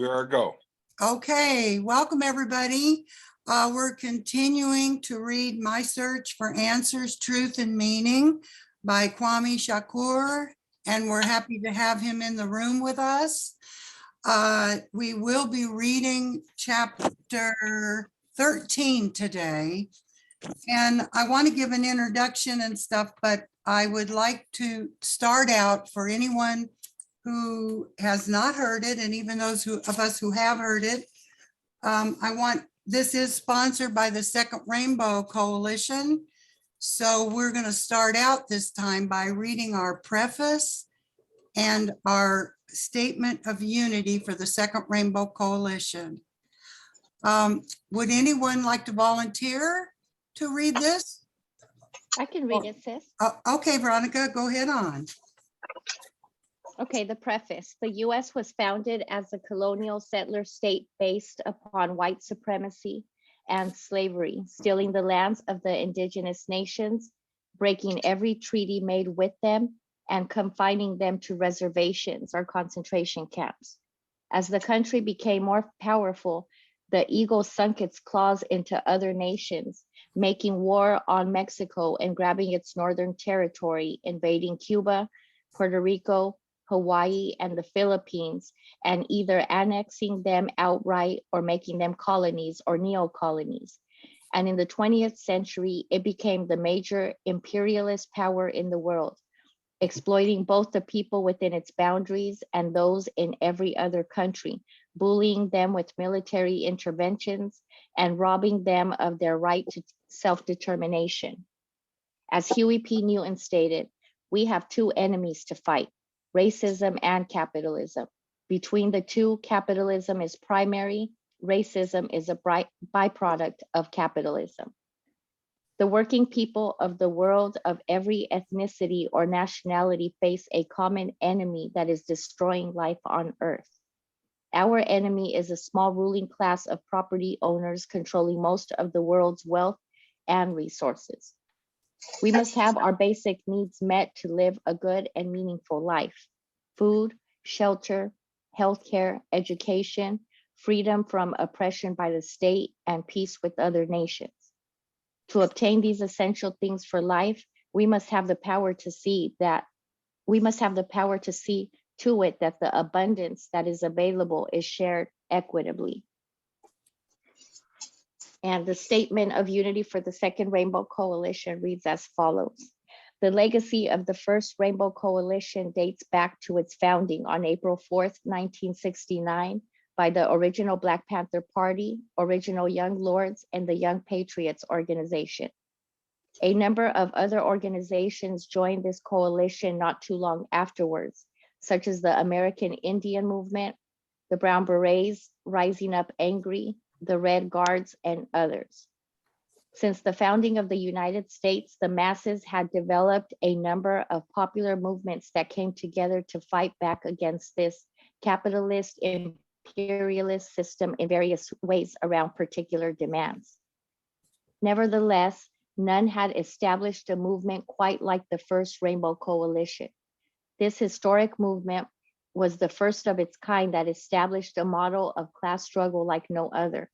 We are a go. Okay, welcome everybody. We're continuing to read My Search for Answers, Truth and Meaning by Kwame Shakur, and we're happy to have him in the room with us. We will be reading chapter 13 today, and I want to give an introduction and stuff, but I would like to start out for anyone who has not heard it, and even those of us who have heard it. This is sponsored by the Second Rainbow Coalition. So we're going to start out this time by reading our preface and our statement of unity for the Second Rainbow Coalition. Would anyone like to volunteer to read this? I can read it, sis. Okay, Veronica, go ahead on. Okay, the preface. The U.S. was founded as a colonial settler state based upon white supremacy and slavery, stealing the lands of the indigenous nations, breaking every treaty made with them, and confining them to reservations or concentration camps. As the country became more powerful, the eagle sunk its claws into other nations, making war on Mexico and grabbing its northern territory, invading Cuba, Puerto Rico, Hawaii, and the Philippines, and either annexing them outright or making them colonies or neo-colonies. And in the 20th century, it became the major imperialist power in the world, exploiting both the people within its boundaries and those in every other country, bullying them with military interventions and robbing them of their right to self-determination. As Huey P. Newton stated, we have two enemies to fight: racism and capitalism. Between the two, capitalism is primary, racism is a byproduct of capitalism. The working people of the world of every ethnicity or nationality face a common enemy that is destroying life on Earth. Our enemy is a small ruling class of property owners controlling most of the world's wealth and resources. We must have our basic needs met to live a good and meaningful life: food, shelter, healthcare, education, freedom from oppression by the state, and peace with other nations. To obtain these essential things for life, we must have the power to see to it that the abundance that is available is shared equitably. And the statement of unity for the Second Rainbow Coalition reads as follows. The legacy of the First Rainbow Coalition dates back to its founding on April 4th, 1969, by the original Black Panther Party, original Young Lords, and the Young Patriots organization. A number of other organizations joined this coalition not too long afterwards, such as the American Indian Movement, the Brown Berets, Rising Up Angry, the Red Guards, and others. Since the founding of the United States, the masses had developed a number of popular movements that came together to fight back against this capitalist imperialist system in various ways around particular demands. Nevertheless, none had established a movement quite like the First Rainbow Coalition. This historic movement was the first of its kind that established a model of class struggle like no other.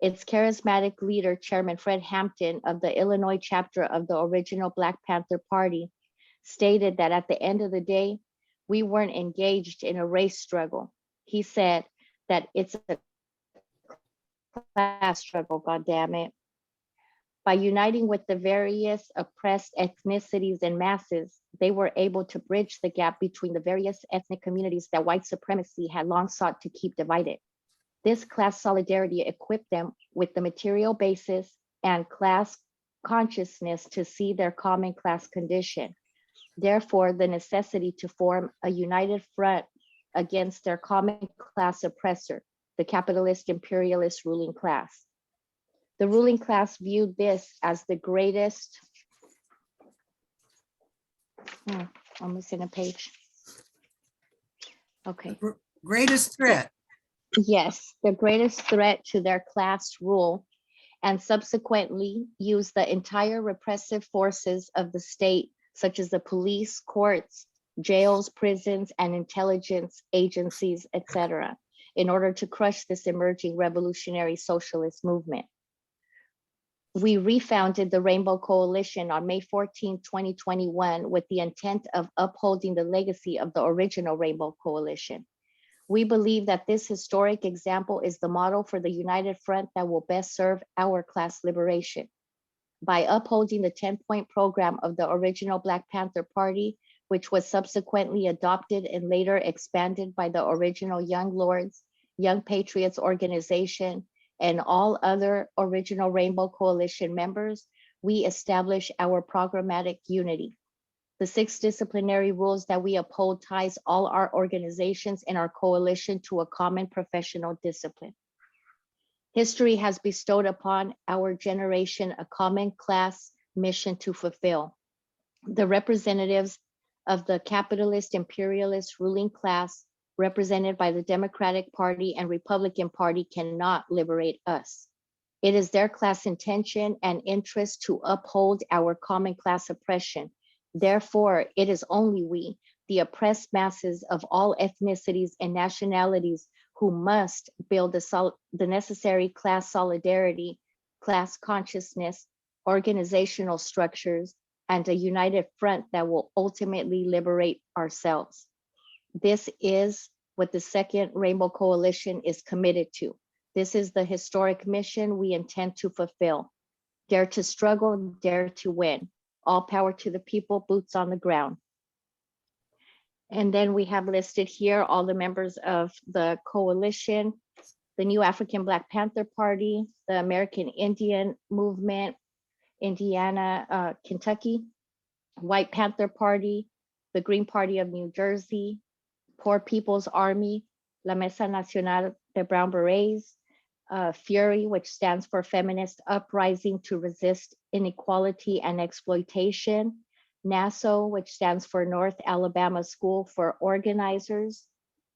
Its charismatic leader, Chairman Fred Hampton of the Illinois chapter of the original Black Panther Party, stated that at the end of the day, we weren't engaged in a race struggle. He said that it's a class struggle, goddammit. By uniting with the various oppressed ethnicities and masses, they were able to bridge the gap between the various ethnic communities that white supremacy had long sought to keep divided. This class solidarity equipped them with the material basis and class consciousness to see their common class condition. Therefore, the necessity to form a united front against their common class oppressor, the capitalist imperialist ruling class. The ruling class viewed this as the greatest, I'm missing a page. Okay. Greatest threat. Yes, the greatest threat to their class rule, and subsequently used the entire repressive forces of the state, such as the police, courts, jails, prisons, and intelligence agencies, etc., in order to crush this emerging revolutionary socialist movement. We refounded the Rainbow Coalition on May 14, 2021, with the intent of upholding the legacy of the original Rainbow Coalition. We believe that this historic example is the model for the united front that will best serve our class liberation. By upholding the 10-point program of the original Black Panther Party, which was subsequently adopted and later expanded by the original Young Lords, Young Patriots organization, and all other original Rainbow Coalition members, we establish our programmatic unity. The 6 disciplinary rules that we uphold ties all our organizations and our coalition to a common professional discipline. History has bestowed upon our generation a common class mission to fulfill. The representatives of the capitalist imperialist ruling class, represented by the Democratic Party and Republican Party, cannot liberate us. It is their class intention and interest to uphold our common class oppression. Therefore, it is only we, the oppressed masses of all ethnicities and nationalities, who must build the necessary class solidarity, class consciousness, organizational structures, and a united front that will ultimately liberate ourselves. This is what the Second Rainbow Coalition is committed to. This is the historic mission we intend to fulfill. Dare to struggle, dare to win. All power to the people, boots on the ground. And then we have listed here all the members of the coalition: the New African Black Panther Party, the American Indian Movement, Indiana, Kentucky, White Panther Party, the Green Party of New Jersey, Poor People's Army, La Mesa Nacional de Brown Berets, FURY, which stands for Feminist Uprising to Resist Inequality and Exploitation, NASO, which stands for North Alabama School for Organizers,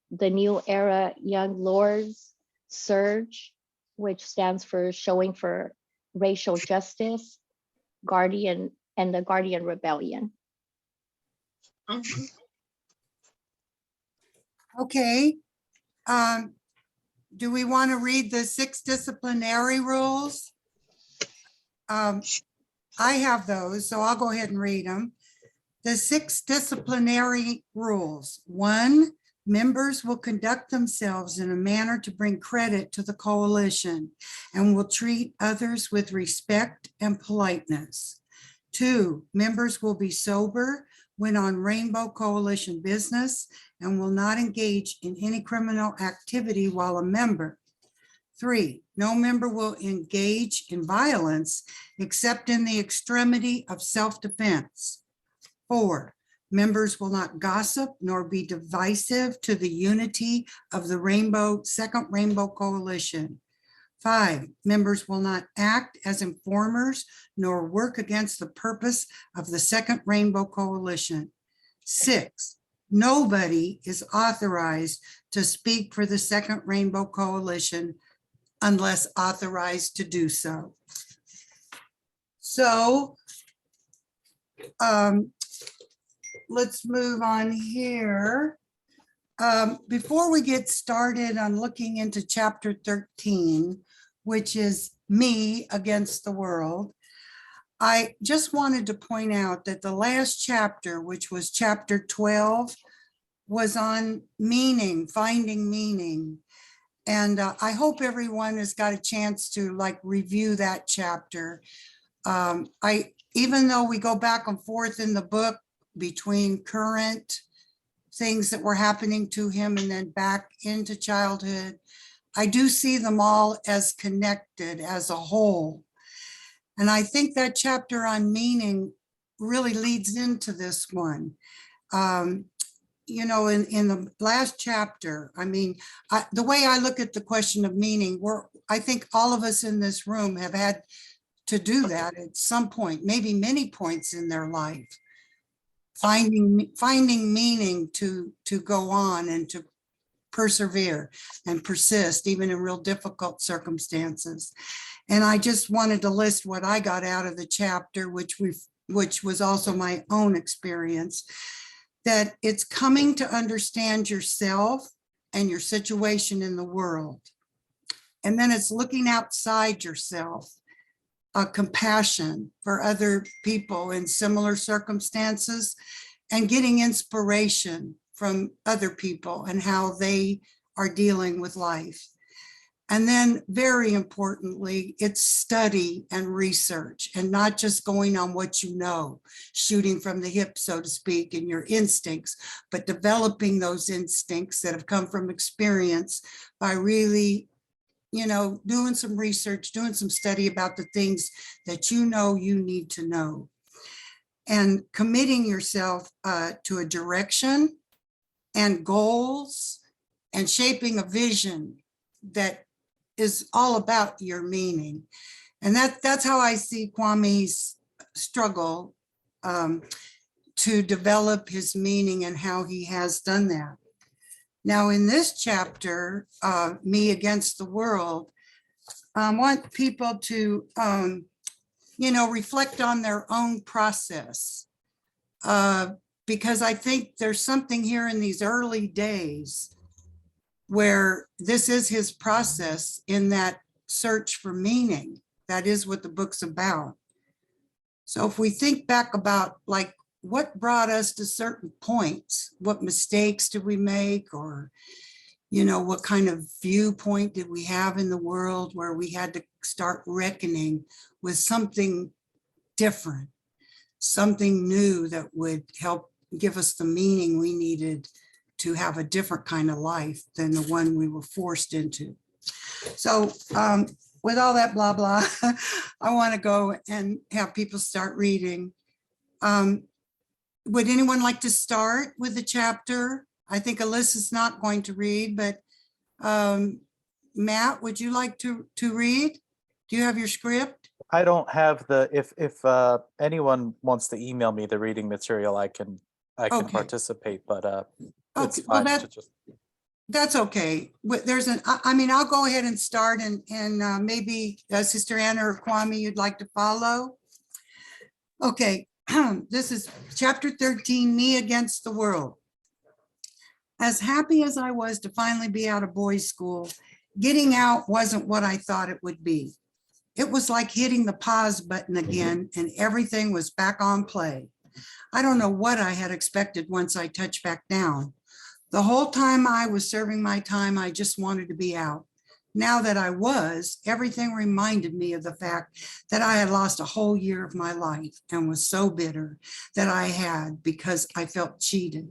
the New Era Young Lords, SURGE, which stands for Showing for Racial Justice, Guardian, and the Guardian Rebellion. Okay. Do we want to read the 6 disciplinary rules? I have those, so I'll go ahead and read them. The 6 disciplinary rules. 1, members will conduct themselves in a manner to bring credit to the coalition and will treat others with respect and politeness. 2, members will be sober when on Rainbow Coalition business and will not engage in any criminal activity while a member. 3, no member will engage in violence except in the extremity of self-defense. 4, members will not gossip nor be divisive to the unity of the Second Rainbow Coalition. 5, members will not act as informers nor work against the purpose of the Second Rainbow Coalition. 6, nobody is authorized to speak for the Second Rainbow Coalition unless authorized to do so. So let's move on here. Before we get started on looking into chapter 13, which is me against the world, I just wanted to point out that the last chapter, which was chapter 12, was on meaning, finding meaning. And I hope everyone has got a chance to review that chapter. Even though we go back and forth in the book between current things that were happening to him and then back into childhood, I do see them all as connected as a whole. And I think that chapter on meaning really leads into this one. You know, in the last chapter, I mean, the way I look at the question of meaning, I think all of us in this room have had to do that at some point, maybe many points in their life, finding meaning to go on and to persevere and persist, even in real difficult circumstances. And I just wanted to list what I got out of the chapter, which was also my own experience, that it's coming to understand yourself and your situation in the world. And then it's looking outside yourself, compassion for other people in similar circumstances, and getting inspiration from other people and how they are dealing with life. And then very importantly, it's study and research, and not just going on what you know, shooting from the hip, so to speak, and your instincts, but developing those instincts that have come from experience by really, doing some research, doing some study about the things that you know you need to know, and committing yourself to a direction and goals and shaping a vision that is all about your meaning. And that's how I see Kwame's struggle to develop his meaning and how he has done that. Now, in this chapter, Me Against the World, I want people to, reflect on their own process, because I think there's something here in these early days where this is his process in that search for meaning. That is what the book's about. So if we think back about like what brought us to certain points, what mistakes did we make, or, what kind of viewpoint did we have in the world where we had to start reckoning with something different, something new that would help give us the meaning we needed to have a different kind of life than the one we were forced into. So with all that blah, blah, I want to go and have people start reading. Would anyone like to start with the chapter? I think Alyssa's not going to read, but Matt, would you like to read? Do you have your script? I don't have if anyone wants to email me the reading material, I can Okay. participate, but it's Okay, well, fine to just. that's okay. I'll go ahead and start, and maybe Sister Anna or Kwame, you'd like to follow. Okay, this is chapter 13, Me Against the World. As happy as I was to finally be out of boys' school, getting out wasn't what I thought it would be. It was like hitting the pause button again, and everything was back on play. I don't know what I had expected once I touched back down. The whole time I was serving my time, I just wanted to be out. Now that I was, everything reminded me of the fact that I had lost a whole year of my life and was so bitter that I had because I felt cheated.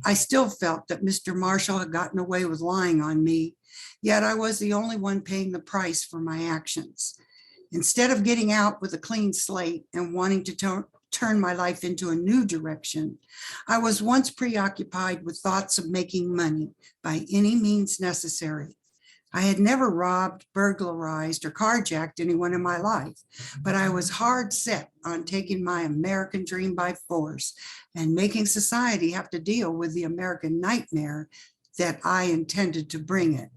I still felt that Mr. Marshall had gotten away with lying on me, yet I was the only one paying the price for my actions. Instead of getting out with a clean slate and wanting to turn my life into a new direction, I was once preoccupied with thoughts of making money by any means necessary. I had never robbed, burglarized, or carjacked anyone in my life, but I was hard set on taking my American dream by force and making society have to deal with the American nightmare that I intended to bring it.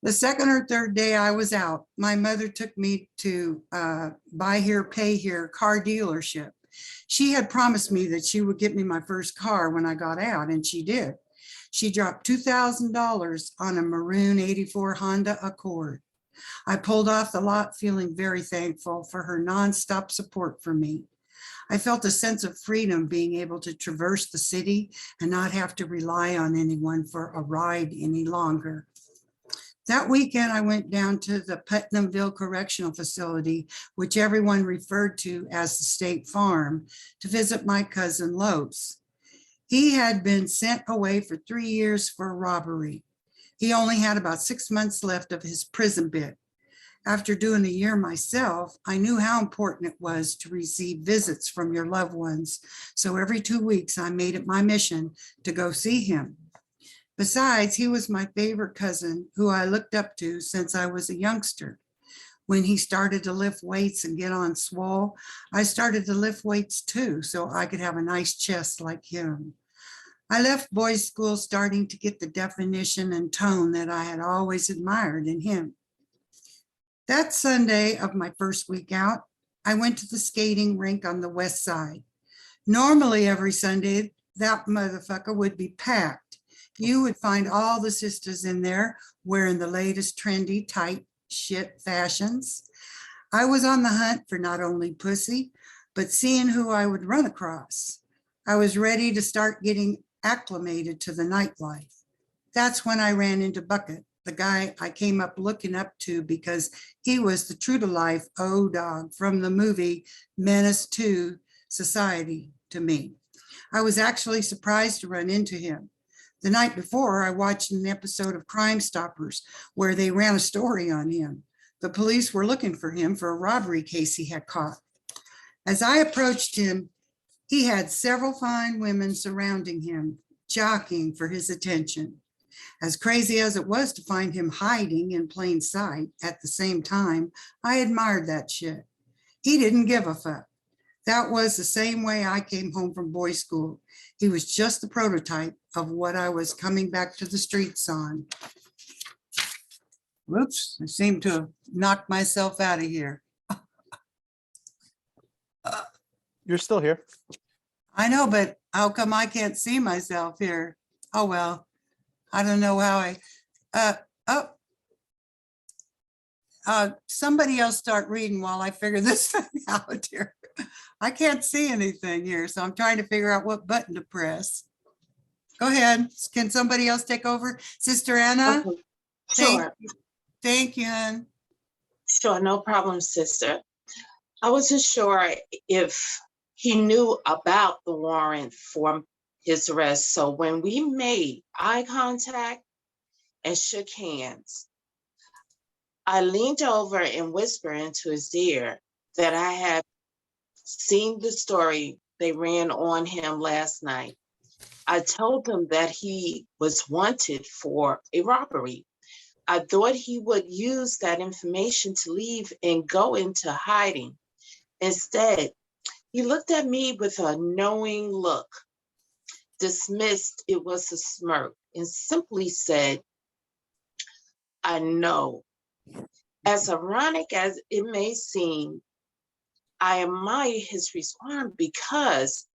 The second or third day I was out, my mother took me to buy here, pay here car dealership. She had promised me that she would get me my first car when I got out, and she did. She dropped $2,000 on a maroon '84 Honda Accord. I pulled off the lot feeling very thankful for her nonstop support for me. I felt a sense of freedom being able to traverse the city and not have to rely on anyone for a ride any longer. That weekend, I went down to the Putnamville Correctional Facility, which everyone referred to as the State Farm, to visit my cousin Los. He had been sent away for 3 years for a robbery. He only had about 6 months left of his prison bit. After doing a year myself, I knew how important it was to receive visits from your loved ones. So every 2 weeks, I made it my mission to go see him. Besides, he was my favorite cousin who I looked up to since I was a youngster. When he started to lift weights and get on swole, I started to lift weights too, so I could have a nice chest like him. I left boys' school starting to get the definition and tone that I had always admired in him. That Sunday of my first week out, I went to the skating rink on the west side. Normally every Sunday, that motherfucker would be packed. You would find all the sisters in there wearing the latest trendy, tight shit fashions. I was on the hunt for not only pussy, but seeing who I would run across. I was ready to start getting acclimated to the nightlife. That's when I ran into Bucket, the guy I came up looking up to because he was the true to life O-Dog from the movie Menace to Society to me. I was actually surprised to run into him. The night before, I watched an episode of Crime Stoppers where they ran a story on him. The police were looking for him for a robbery case he had caught. As I approached him, he had several fine women surrounding him, jockeying for his attention. As crazy as it was to find him hiding in plain sight at the same time, I admired that shit. He didn't give a fuck. That was the same way I came home from boys' school. He was just the prototype of what I was coming back to the streets on. Whoops, I seem to have knocked myself out of here. You're still here. I know, but how come I can't see myself here? Oh, well, I don't know how somebody else start reading while I figure this thing out here. I can't see anything here, so I'm trying to figure out what button to press. Go ahead. Can somebody else take over? Sister Anna? Okay. Thank Sure, you. Thank you, hon. sure, no problem, sister. I wasn't sure if he knew about the warrant for his arrest. So when we made eye contact and shook hands, I leaned over and whispered into his ear that I had seen the story they ran on him last night. I told him that he was wanted for a robbery. I thought he would use that information to leave and go into hiding. Instead, he looked at me with a knowing look, dismissed it was a smirk, and simply said, I know. As ironic as it may seem, I admire his response because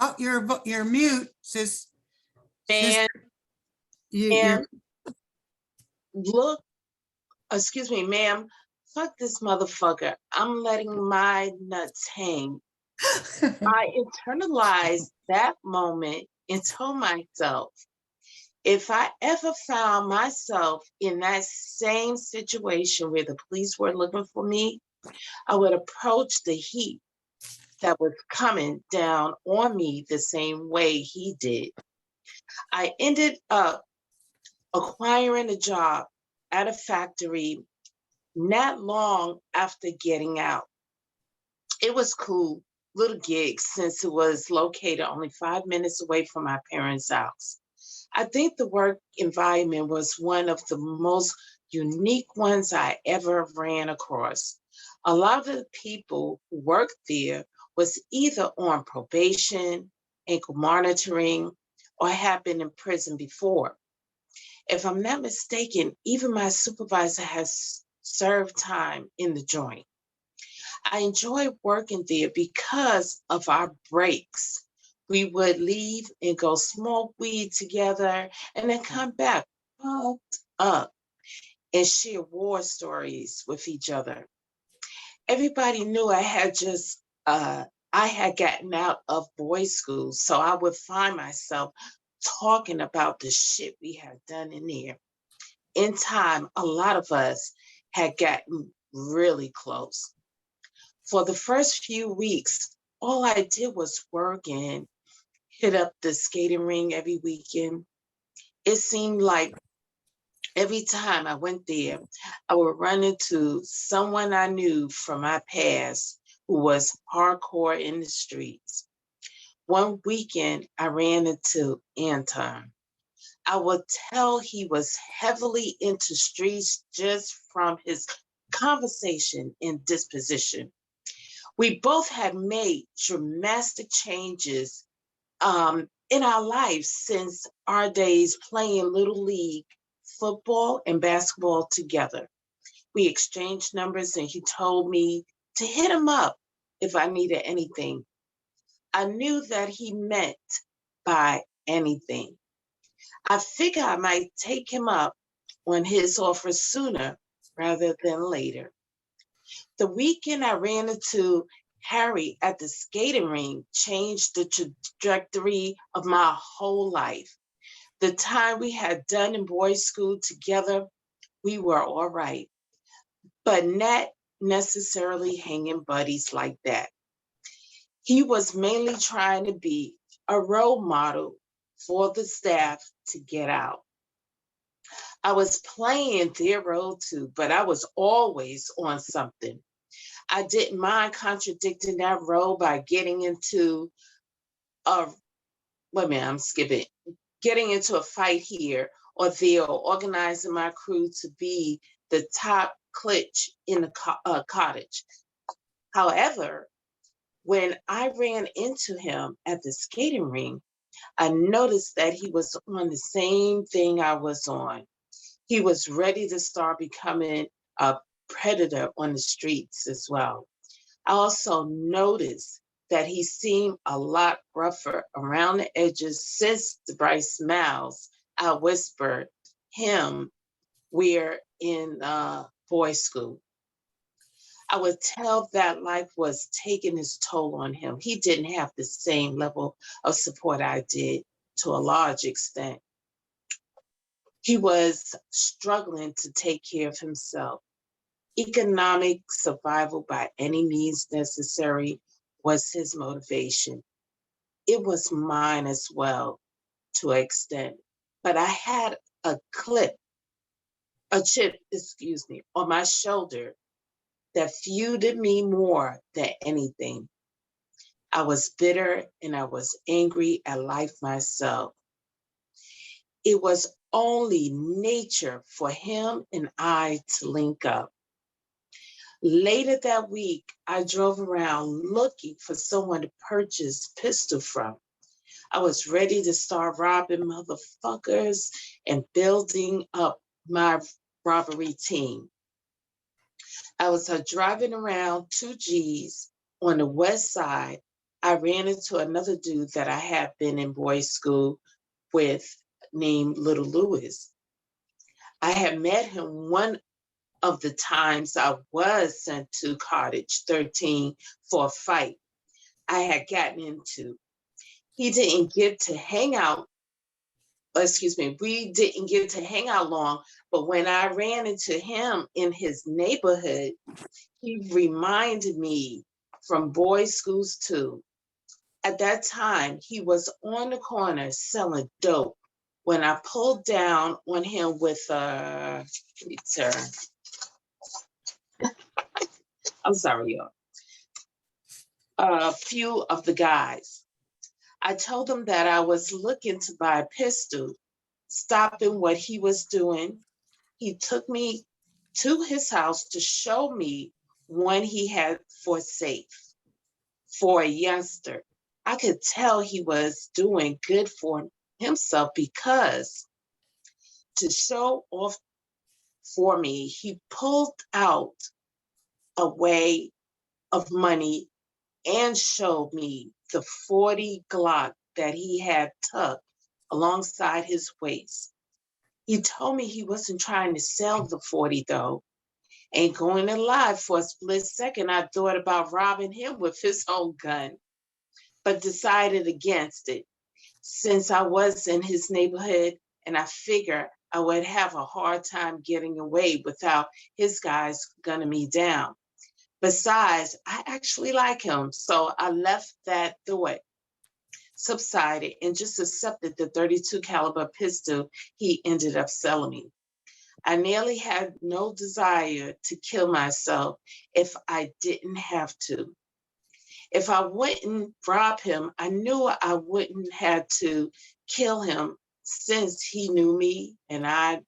Oh, you're mute, sis. man, You're, look, excuse me, ma'am, fuck this motherfucker. I'm letting my nuts hang. I internalized that moment and told myself, if I ever found myself in that same situation where the police were looking for me, I would approach the heat that was coming down on me the same way he did. I ended up acquiring a job at a factory not long after getting out. It was cool, little gig since it was located only 5 minutes away from my parents' house. I think the work environment was one of the most unique ones I ever ran across. A lot of the people who worked there was either on probation, ankle monitoring, or had been in prison before. If I'm not mistaken, even my supervisor has served time in the joint. I enjoy working there because of our breaks. We would leave and go smoke weed together and then come back pumped up and share war stories with each other. Everybody knew I had gotten out of boys' school, so I would find myself talking about the shit we had done in there. In time, a lot of us had gotten really close. For the first few weeks, all I did was work and hit up the skating ring every weekend. It seemed like every time I went there, I would run into someone I knew from my past who was hardcore in the streets. One weekend, I ran into Anton. I would tell he was heavily into streets just from his conversation and disposition. We both had made dramatic changes in our lives since our days playing Little League football and basketball together. We exchanged numbers and he told me to hit him up if I needed anything. I knew that he meant by anything. I figured I might take him up on his offer sooner rather than later. The weekend I ran into Harry at the skating rink changed the trajectory of my whole life. The time we had done in boys' school together, we were all right, but not necessarily hanging buddies like that. He was mainly trying to be a role model for the staff to get out. I was playing their role too, but I was always on something. I didn't mind contradicting that role by getting into a, wait a minute, I'm skipping, getting into a fight here or there, or organizing my crew to be the top klitsch in the cottage. However, when I ran into him at the skating rink, I noticed that he was on the same thing I was on. He was ready to start becoming a predator on the streets as well. I also noticed that he seemed a lot rougher around the edges since the bright smiles I whispered him we're in boys' school. I would tell that life was taking its toll on him. He didn't have the same level of support I did to a large extent. He was struggling to take care of himself. Economic survival by any means necessary was his motivation. It was mine as well to an extent. But I had a chip, on my shoulder that fueled me more than anything. I was bitter and I was angry at life myself. It was only nature for him and I to link up. Later that week, I drove around looking for someone to purchase pistol from. I was ready to start robbing motherfuckers and building up my robbery team. I was driving around 2Gs on the west side. I ran into another dude that I had been in boys' school with named Little Lewis. I had met him one of the times I was sent to Cottage 13 for a fight I had gotten into. He didn't get to hang out, we didn't get to hang out long, but when I ran into him in his neighborhood, he reminded me from boys' schools too. At that time, he was on the corner selling dope when I pulled down on him with I'm sorry, y'all. A few of the guys. I told him that I was looking to buy a pistol, stopping what he was doing. He took me to his house to show me one he had for safe. For a youngster, I could tell he was doing good for himself because to show off for me, he pulled out a way of money and showed me the 40 Glock that he had tucked alongside his waist. He told me he wasn't trying to sell the 40 though. Ain't going to lie, for a split second, I thought about robbing him with his own gun, but decided against it since I was in his neighborhood and I figured I would have a hard time getting away without his guys gunning me down. Besides, I actually like him, so I left that thought subsided and just accepted the 32 caliber pistol he ended up selling me. I nearly had no desire to kill myself if I didn't have to. If I wouldn't rob him, I knew I wouldn't have to kill him since he knew me and I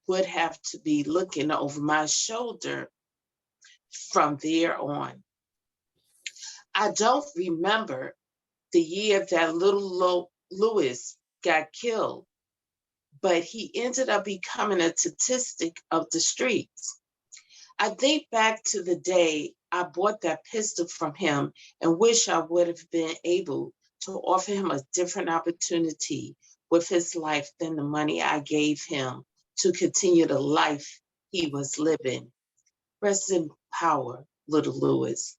would have to be looking over my shoulder from there on. I don't remember the year that little Lewis got killed, but he ended up becoming a statistic of the streets. I think back to the day I bought that pistol from him and wish I would have been able to offer him a different opportunity with his life than the money I gave him to continue the life he was living. Rest in power, little Lewis.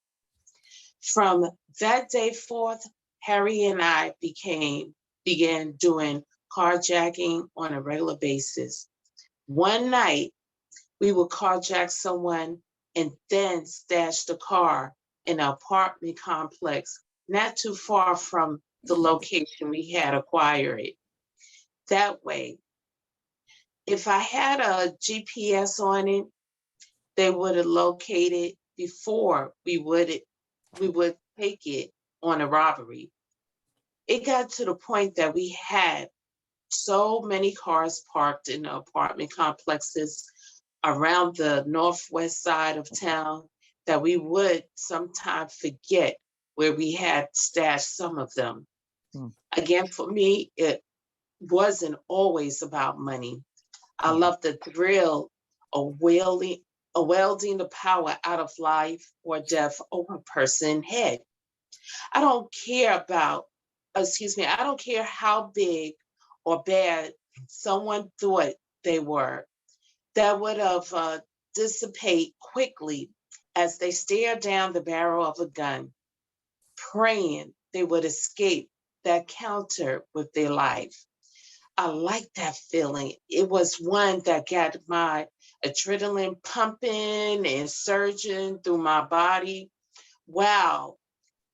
From that day forth, Harry and I began doing carjacking on a regular basis. One night, we would carjack someone and then stash the car in an apartment complex not too far from the location we had acquired it. That way, if I had a GPS on it, they would have located before we would take it on a robbery. It got to the point that we had so many cars parked in the apartment complexes around the northwest side of town that we would sometimes forget where we had stashed some of them. Hmm. Again, for me, it wasn't always about money. I love the thrill of welding the power out of life or death over a person's head. I don't care about, I don't care how big or bad someone thought they were. That would have dissipate quickly as they stared down the barrel of a gun, praying they would escape that counter with their life. I like that feeling. It was one that got my adrenaline pumping and surging through my body. Wow,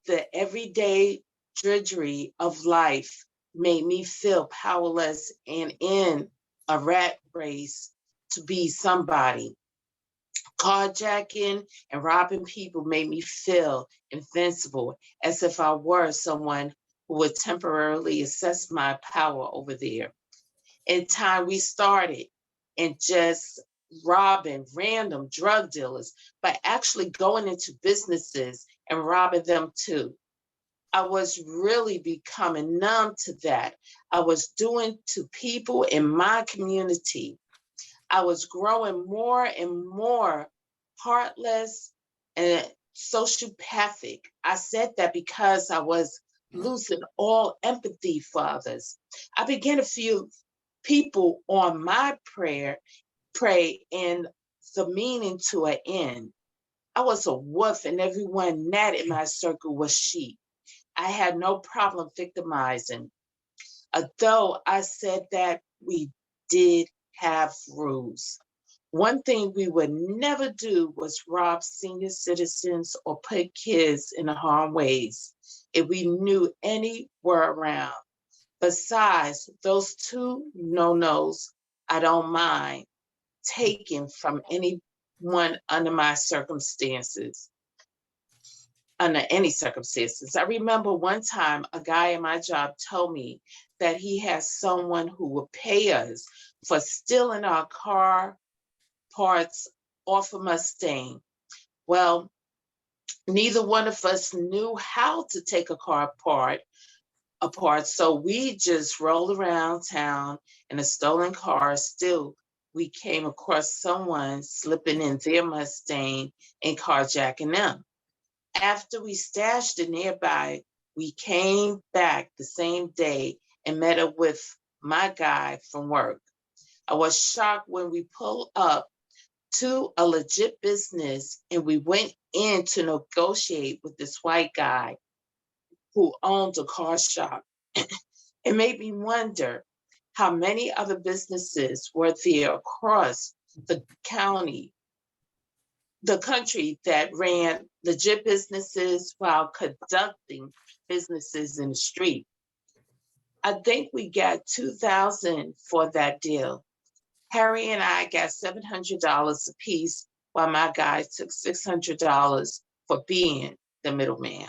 the everyday drudgery of life made me feel powerless and in a rat race to be somebody. Carjacking and robbing people made me feel invincible, as if I were someone who would temporarily assess my power over there. In time, we started and just robbing random drug dealers, but actually going into businesses and robbing them too. I was really becoming numb to that. I was doing to people in my community. I was growing more and more heartless and sociopathic. I said that because I was losing all empathy for others. I began to feel people on my prey and the meaning to an end. I was a wolf and everyone that in my circle was sheep. I had no problem victimizing, although I said that we did have rules. One thing we would never do was rob senior citizens or put kids in harm's ways if we knew any were around. Besides those two no-nos, I don't mind taking from anyone under any circumstances. I remember one time a guy in my job told me that he has someone who would pay us for stealing our car parts off a Mustang. Well, neither one of us knew how to take a car apart, so we just rolled around town in a stolen car. Still, we came across someone slipping in their Mustang and carjacking them. After we stashed it nearby, we came back the same day and met up with my guy from work. I was shocked when we pulled up to a legit business and we went in to negotiate with this white guy who owned a car shop. It made me wonder how many other businesses were there across the country that ran legit businesses while conducting businesses in the street. I think we got 2,000 for that deal. Harry and I got $700 apiece, while my guy took $600 for being the middleman.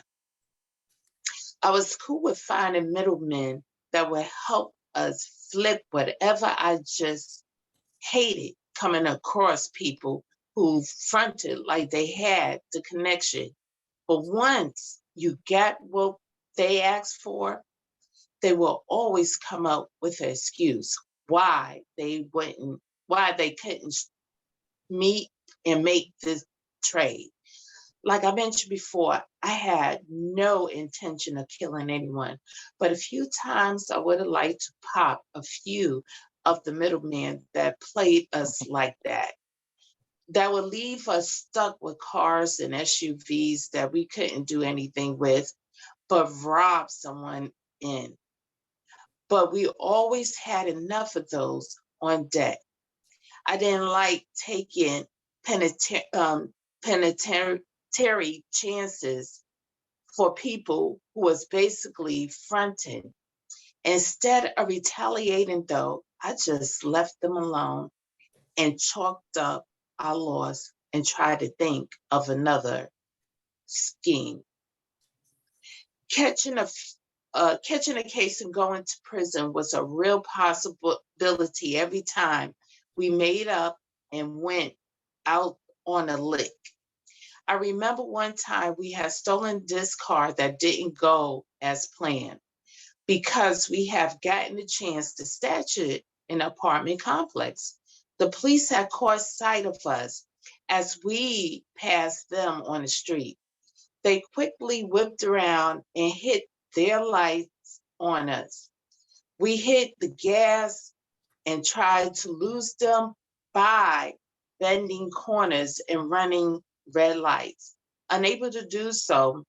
I was cool with finding middlemen that would help us flip whatever I just hated coming across people who fronted like they had the connection. But once you got what they asked for, they will always come up with an excuse why they couldn't meet and make this trade. Like I mentioned before, I had no intention of killing anyone, but a few times I would have liked to pop a few of the middlemen that played us like that. That would leave us stuck with cars and SUVs that we couldn't do anything with, but rob someone in. But we always had enough of those on deck. I didn't like taking penitentiary chances for people who was basically fronting. Instead of retaliating, though, I just left them alone and chalked up our loss and tried to think of another scheme. Catching a case and going to prison was a real possibility every time we made up and went out on a lick. I remember one time we had stolen this car that didn't go as planned because we have gotten a chance to stash it in an apartment complex. The police had caught sight of us as we passed them on the street. They quickly whipped around and hit their lights on us. We hit the gas and tried to lose them by bending corners and running red lights. Unable to do so,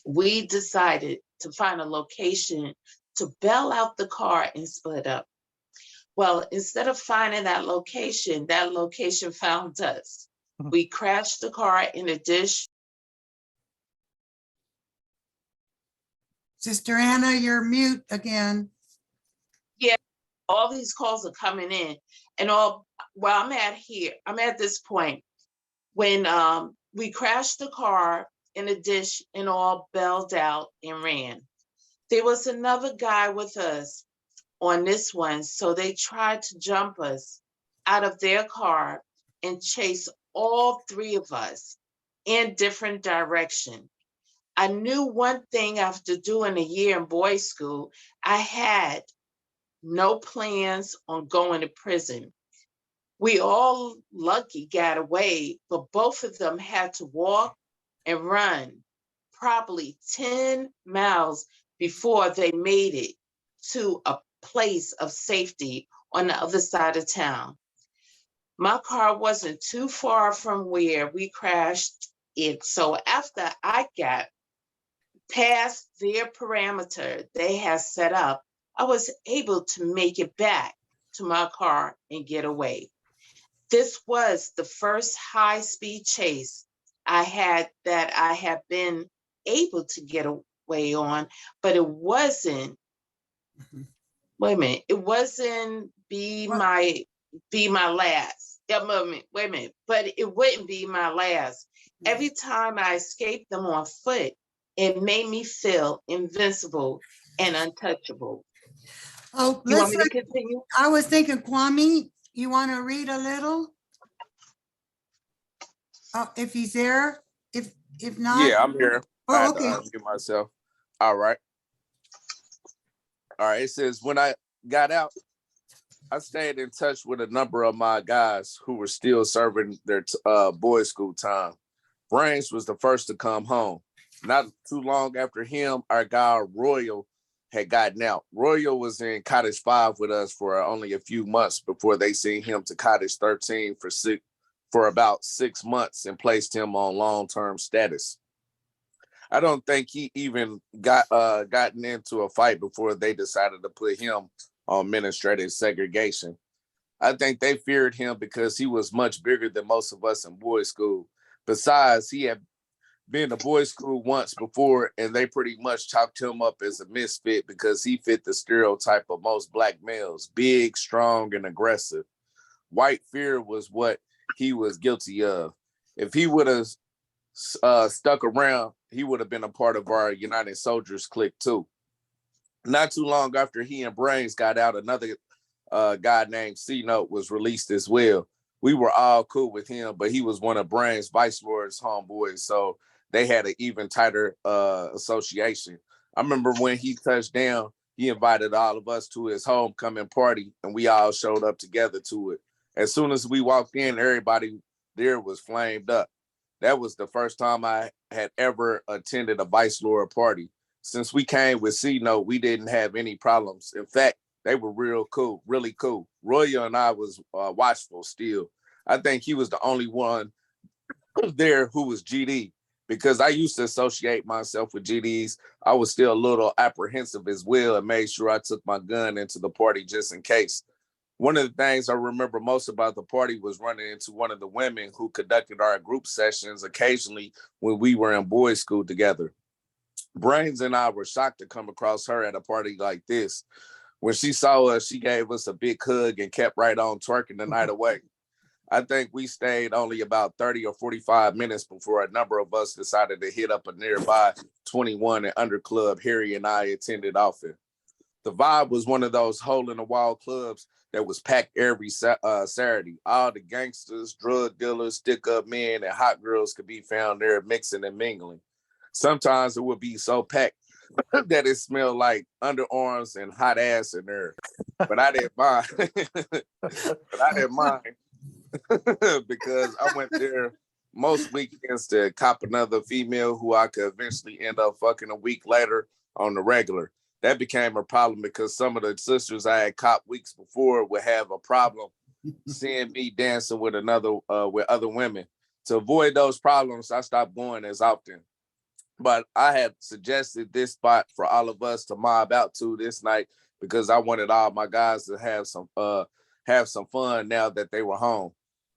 we decided to find a location to bail out the car and split up. Well, instead of finding that location found us. We crashed the car in a ditch. Sister Anna, you're mute again. Yeah, all these calls are coming in, and I'm at this point when we crashed the car in a ditch and all bailed out and ran. There was another guy with us on this one, so they tried to jump us out of their car and chase all three of us in different directions. I knew one thing after doing a year in boys' school, I had no plans on going to prison. We all lucky got away, but both of them had to walk and run probably 10 miles before they made it to a place of safety on the other side of town. My car wasn't too far from where we crashed it. So after I got past their parameter they had set up, I was able to make it back to my car and get away. This was the first high-speed chase I had been able to get away on, but it wasn't, wait a minute, it wasn't be my last. Wait a minute, but it wouldn't be my last. Every time I escaped them on foot, it made me feel invincible and untouchable. Oh, You want me to continue? I was thinking, Kwame, you want to read a little? If he's there, if not. Yeah, I'm here. I Oh, had to okay. unmute myself. All right. It says, when I got out, I stayed in touch with a number of my guys who were still serving their boys' school time. Brains was the first to come home. Not too long after him, our guy Royal had gotten out. Royal was in Cottage 5 with us for only a few months before they sent him to Cottage 13 for about 6 months and placed him on long-term status. I don't think he even gotten into a fight before they decided to put him on administrative segregation. I think they feared him because he was much bigger than most of us in boys' school. Besides, he had been to boys' school once before, and they pretty much chalked him up as a misfit because he fit the stereotype of most black males: big, strong, and aggressive. White fear was what he was guilty of. If he would have stuck around, he would have been a part of our United Soldiers clique too. Not too long after he and Brains got out, another guy named C-Note was released as well. We were all cool with him, but he was one of Brains' Vice Lord's homeboys, so they had an even tighter association. I remember when he touched down, he invited all of us to his homecoming party, and we all showed up together to it. As soon as we walked in, everybody there was flamed up. That was the first time I had ever attended a Vice Lord party. Since we came with C Note, we didn't have any problems. In fact, they were real cool, really cool. Roya and I was watchful still. I think he was the only one there who was GD, because I used to associate myself with GDs. I was still a little apprehensive as well and made sure I took my gun into the party just in case. One of the things I remember most about the party was running into one of the women who conducted our group sessions occasionally when we were in boys' school together. Brains and I were shocked to come across her at a party like this. When she saw us, she gave us a big hug and kept right on twerking the night away. I think we stayed only about 30 or 45 minutes before a number of us decided to hit up a nearby 21 and under club Harry and I attended often. The Vibe was one of those hole-in-the-wall clubs that was packed every Saturday. All the gangsters, drug dealers, stick-up men, and hot girls could be found there mixing and mingling. Sometimes it would be so packed that it smelled like underarms and hot ass in there. But I didn't mind. Because I went there most weekends to cop another female who I could eventually end up fucking a week later on the regular. That became a problem because some of the sisters I had copped weeks before would have a problem seeing me dancing with other women. To avoid those problems, I stopped going as often. But I had suggested this spot for all of us to mob out to this night because I wanted all my guys to have some fun now that they were home.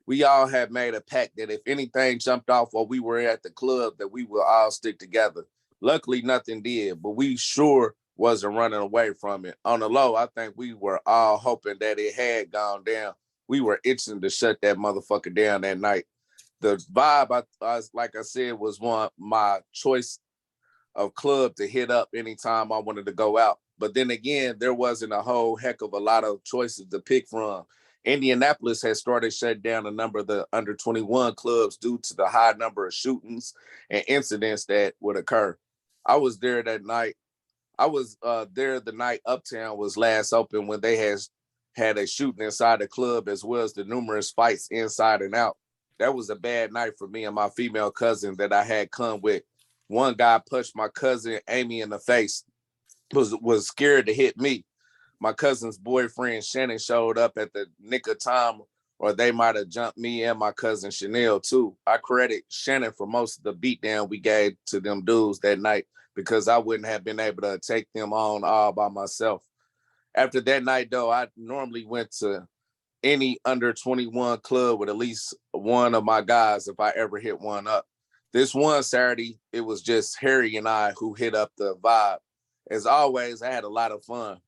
We all had made a pact that if anything jumped off while we were at the club, that we would all stick together. Luckily, nothing did, but we sure wasn't running away from it. On the low, I think we were all hoping that it had gone down. We were itching to shut that motherfucker down that night. The Vibe, like I said, was one my choice of club to hit up anytime I wanted to go out. But then again, there wasn't a whole heck of a lot of choices to pick from. Indianapolis has started shutting down a number of the under 21 clubs due to the high number of shootings and incidents that would occur. I was there that night. I was there the night Uptown was last open when they had a shooting inside the club as well as the numerous fights inside and out. That was a bad night for me and my female cousin that I had come with. One guy punched my cousin Amy in the face, was scared to hit me. My cousin's boyfriend Shannon showed up at the nick of time, or they might have jumped me and my cousin Chanel too. I credit Shannon for most of the beatdown we gave to them dudes that night because I wouldn't have been able to take them on all by myself. After that night though, I normally went to any under 21 club with at least one of my guys if I ever hit one up. This one Saturday, it was just Harry and I who hit up the Vibe. As always, I had a lot of fun.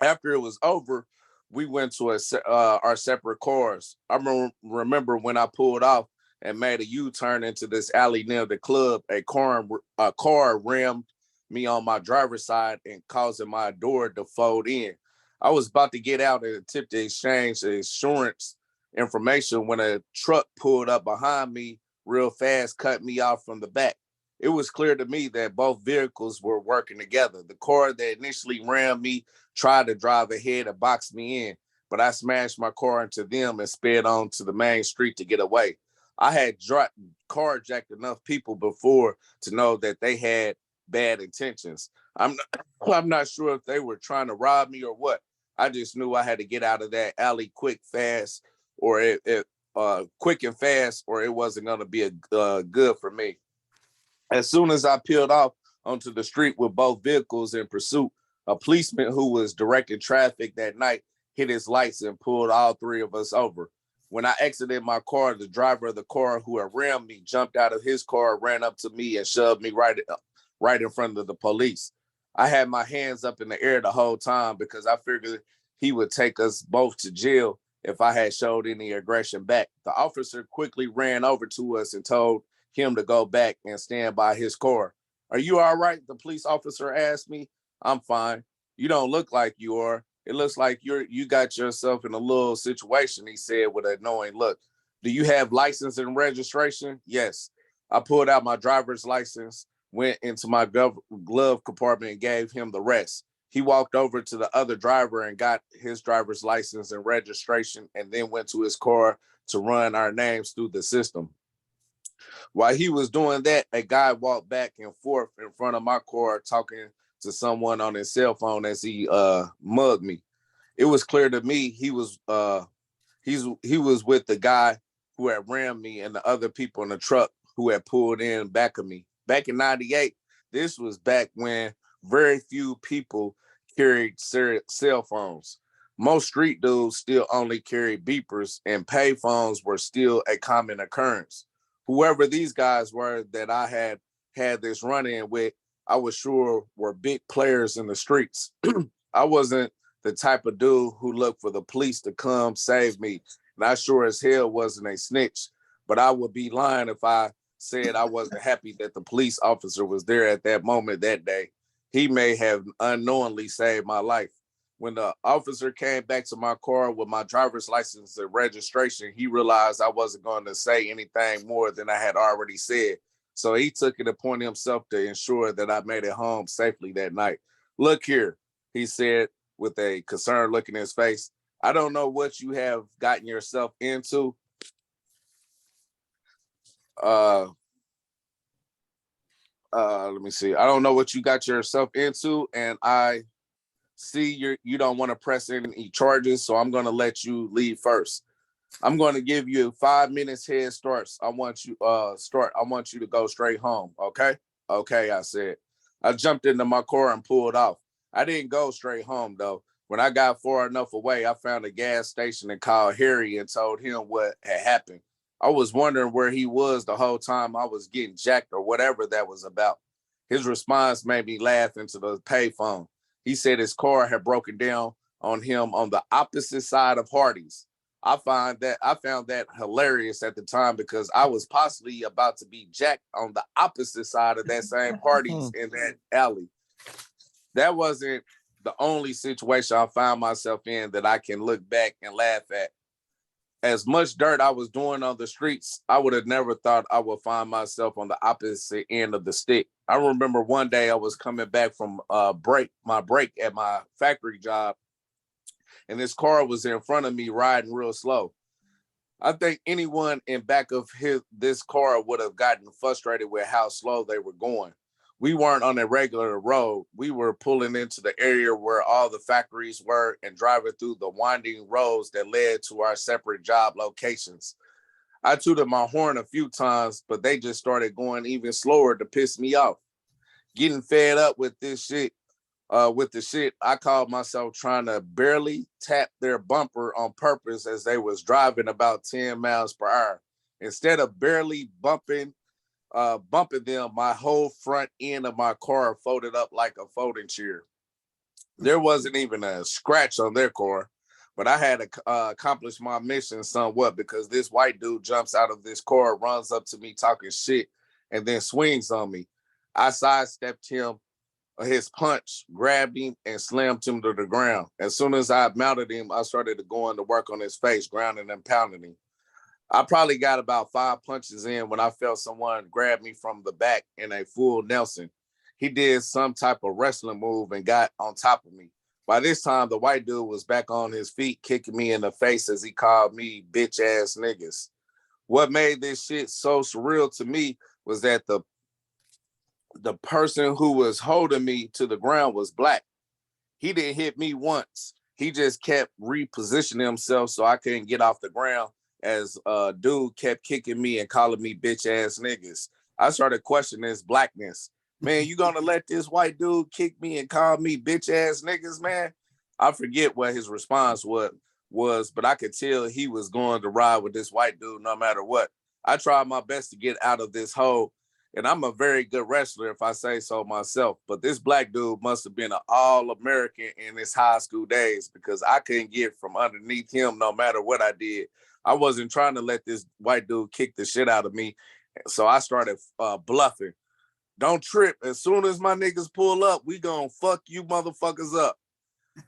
After it was over, we went to our separate cars. I remember when I pulled off and made a U-turn into this alley near the club, a car rammed me on my driver's side and causing my door to fold in. I was about to get out and attempt to exchange the insurance information when a truck pulled up behind me real fast, cut me off from the back. It was clear to me that both vehicles were working together. The car that initially rammed me tried to drive ahead and box me in, but I smashed my car into them and sped on to the main street to get away. I had carjacked enough people before to know that they had bad intentions. I'm not sure if they were trying to rob me or what. I just knew I had to get out of that alley quick, fast, or quick and fast, or it wasn't going to be good for me. As soon as I peeled off onto the street with both vehicles in pursuit, a policeman who was directing traffic that night hit his lights and pulled all three of us over. When I exited my car, the driver of the car who had rammed me jumped out of his car, ran up to me, and shoved me right in front of the police. I had my hands up in the air the whole time because I figured he would take us both to jail if I had showed any aggression back. The officer quickly ran over to us and told him to go back and stand by his car. "Are you all right?" the police officer asked me. "I'm fine." "You don't look like you are. It looks like you got yourself in a little situation," he said with an annoying look. "Do you have license and registration?" "Yes." I pulled out my driver's license, went into my glove compartment and gave him the rest. He walked over to the other driver and got his driver's license and registration, and then went to his car to run our names through the system. While he was doing that, a guy walked back and forth in front of my car talking to someone on his cell phone as he mugged me. It was clear to me he was with the guy who had rammed me and the other people in the truck who had pulled in back of me. Back in 98, this was back when very few people carried cell phones. Most street dudes still only carried beepers, and pay phones were still a common occurrence. Whoever these guys were that I had this run-in with, I was sure were big players in the streets. I wasn't the type of dude who looked for the police to come save me. And I sure as hell wasn't a snitch, but I would be lying if I said I wasn't happy that the police officer was there at that moment that day. He may have unknowingly saved my life. When the officer came back to my car with my driver's license and registration, he realized I wasn't going to say anything more than I had already said. So he took it upon himself to ensure that I made it home safely that night. Look here, he said with a concerned look in his face. I don't know what you have gotten yourself into. Let me see. I don't know what you got yourself into, and I see you don't want to press any charges, so I'm going to let you leave first. I'm going to give you 5 minutes head starts. I want you to go straight home, okay? Okay, I said. I jumped into my car and pulled off. I didn't go straight home though. When I got far enough away, I found a gas station and called Harry and told him what had happened. I was wondering where he was the whole time I was getting jacked or whatever that was about. His response made me laugh into the payphone. He said his car had broken down on him on the opposite side of Hardy's. I found that hilarious at the time because I was possibly about to be jacked on the opposite side of that same Hardy's in that alley. That wasn't the only situation I found myself in that I can look back and laugh at. As much dirt I was doing on the streets, I would have never thought I would find myself on the opposite end of the stick. I remember one day I was coming back from my break at my factory job, and this car was in front of me riding real slow. I think anyone in back of this car would have gotten frustrated with how slow they were going. We weren't on a regular road. We were pulling into the area where all the factories were and driving through the winding roads that led to our separate job locations. I tooted my horn a few times, but they just started going even slower to piss me off. Getting fed up with this shit, I called myself trying to barely tap their bumper on purpose as they was driving about 10 miles per hour. Instead of barely bumping them, my whole front end of my car folded up like a folding chair. There wasn't even a scratch on their car, but I had to accomplish my mission somewhat because this white dude jumps out of this car, runs up to me talking shit, and then swings on me. I sidestepped his punch, grabbed him, and slammed him to the ground. As soon as I mounted him, I started to go into work on his face, grounding and pounding him. I probably got about 5 punches in when I felt someone grab me from the back in a full Nelson. He did some type of wrestling move and got on top of me. By this time, the white dude was back on his feet, kicking me in the face as he called me bitch ass niggas. What made this shit so surreal to me was that the person who was holding me to the ground was black. He didn't hit me once. He just kept repositioning himself so I couldn't get off the ground as dude kept kicking me and calling me bitch ass niggas. I started questioning his blackness. Man, you gonna let this white dude kick me and call me bitch ass niggas, man? I forget what his response was, but I could tell he was going to ride with this white dude no matter what. I tried my best to get out of this hole, and I'm a very good wrestler if I say so myself, but this black dude must have been an all-American in his high school days because I couldn't get from underneath him no matter what I did. I wasn't trying to let this white dude kick the shit out of me, so I started bluffing. Don't trip. As soon as my niggas pull up, we gonna fuck you motherfuckers up.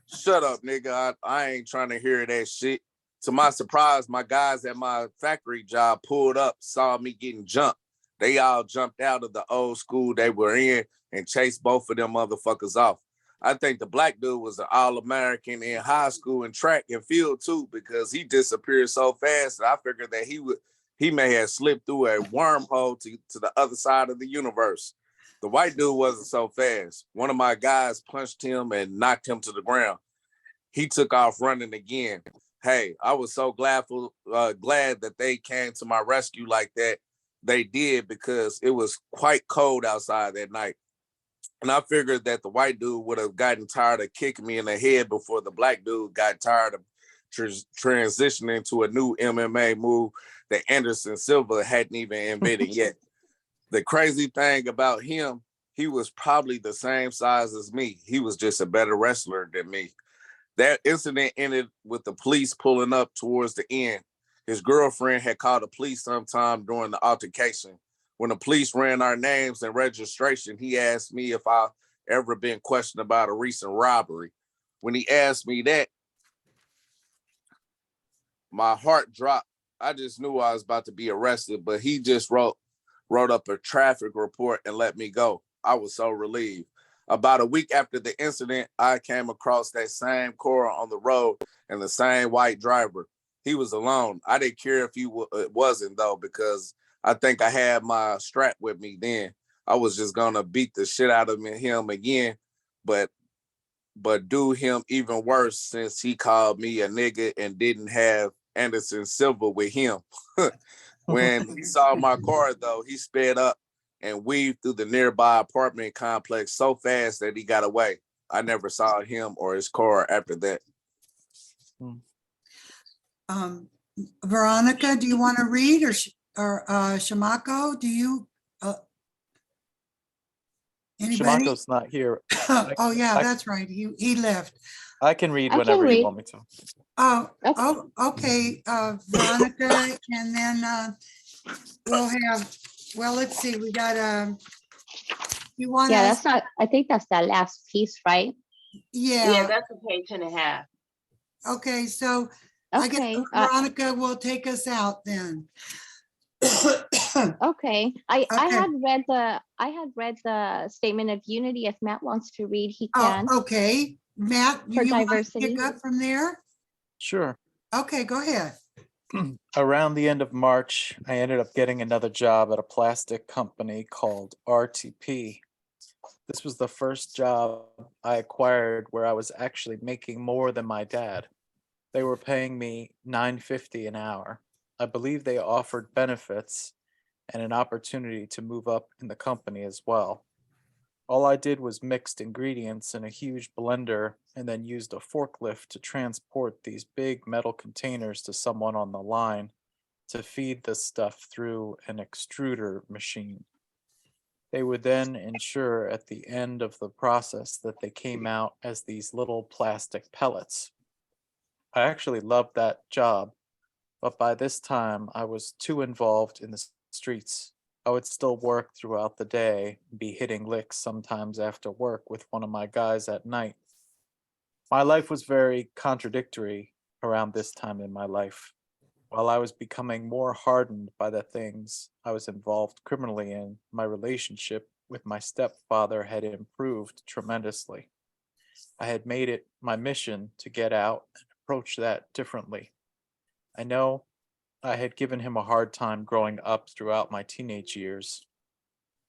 Shut up, nigga. I ain't trying to hear that shit. To my surprise, my guys at my factory job pulled up, saw me getting jumped. They all jumped out of the old school they were in and chased both of them motherfuckers off. I think the black dude was an All-American in high school and track and field too, because he disappeared so fast that I figured that he may have slipped through a wormhole to the other side of the universe. The white dude wasn't so fast. One of my guys punched him and knocked him to the ground. He took off running again. Hey, I was so glad that they came to my rescue like that. They did, because it was quite cold outside that night. And I figured that the white dude would have gotten tired of kicking me in the head before the black dude got tired of transitioning to a new MMA move that Anderson Silva hadn't even invented yet. The crazy thing about him, he was probably the same size as me. He was just a better wrestler than me. That incident ended with the police pulling up towards the end. His girlfriend had called the police sometime during the altercation. When the police ran our names and registration, he asked me if I ever been questioned about a recent robbery. When he asked me that, my heart dropped. I just knew I was about to be arrested, but he just wrote up a traffic report and let me go. I was so relieved. About a week after the incident, I came across that same car on the road and the same white driver. He was alone. I didn't care if he wasn't, though, because I think I had my strap with me then. I was just going to beat the shit out of him again, but do him even worse, since he called me a nigga and didn't have Anderson Silva with him. When he saw my car, though, he sped up and weaved through the nearby apartment complex so fast that he got away. I never saw him or his car after that. Veronica, do you want to read, or Shamako? Do you? Anybody? Shamako's not here. Oh yeah, I- that's right. He left. I can read I can whenever you read. want me to. Oh, Okay. oh, okay, Veronica, and then we'll have. Well, let's see. We got you want Yeah, to? that's not, I think that's that last piece, right? Yeah, Yeah. that's a page and a half. Okay, so I guess Okay, Veronica will take us out then. okay. I Okay. had read the Statement of Unity. If Matt wants to read, he can. Oh, okay. Matt, For you want to diversity. pick up from there? Sure. Okay, go ahead. Around the end of March, I ended up getting another job at a plastic company called RTP. This was the first job I acquired where I was actually making more than my dad. They were paying me $9.50 an hour. I believe they offered benefits and an opportunity to move up in the company as well. All I did was mixed ingredients in a huge blender and then used a forklift to transport these big metal containers to someone on the line to feed the stuff through an extruder machine. They would then ensure at the end of the process that they came out as these little plastic pellets. I actually loved that job, but by this time I was too involved in the streets. I would still work throughout the day, be hitting licks sometimes after work with one of my guys at night. My life was very contradictory around this time in my life. While I was becoming more hardened by the things I was involved criminally in, my relationship with my stepfather had improved tremendously. I had made it my mission to get out and approach that differently. I know I had given him a hard time growing up throughout my teenage years,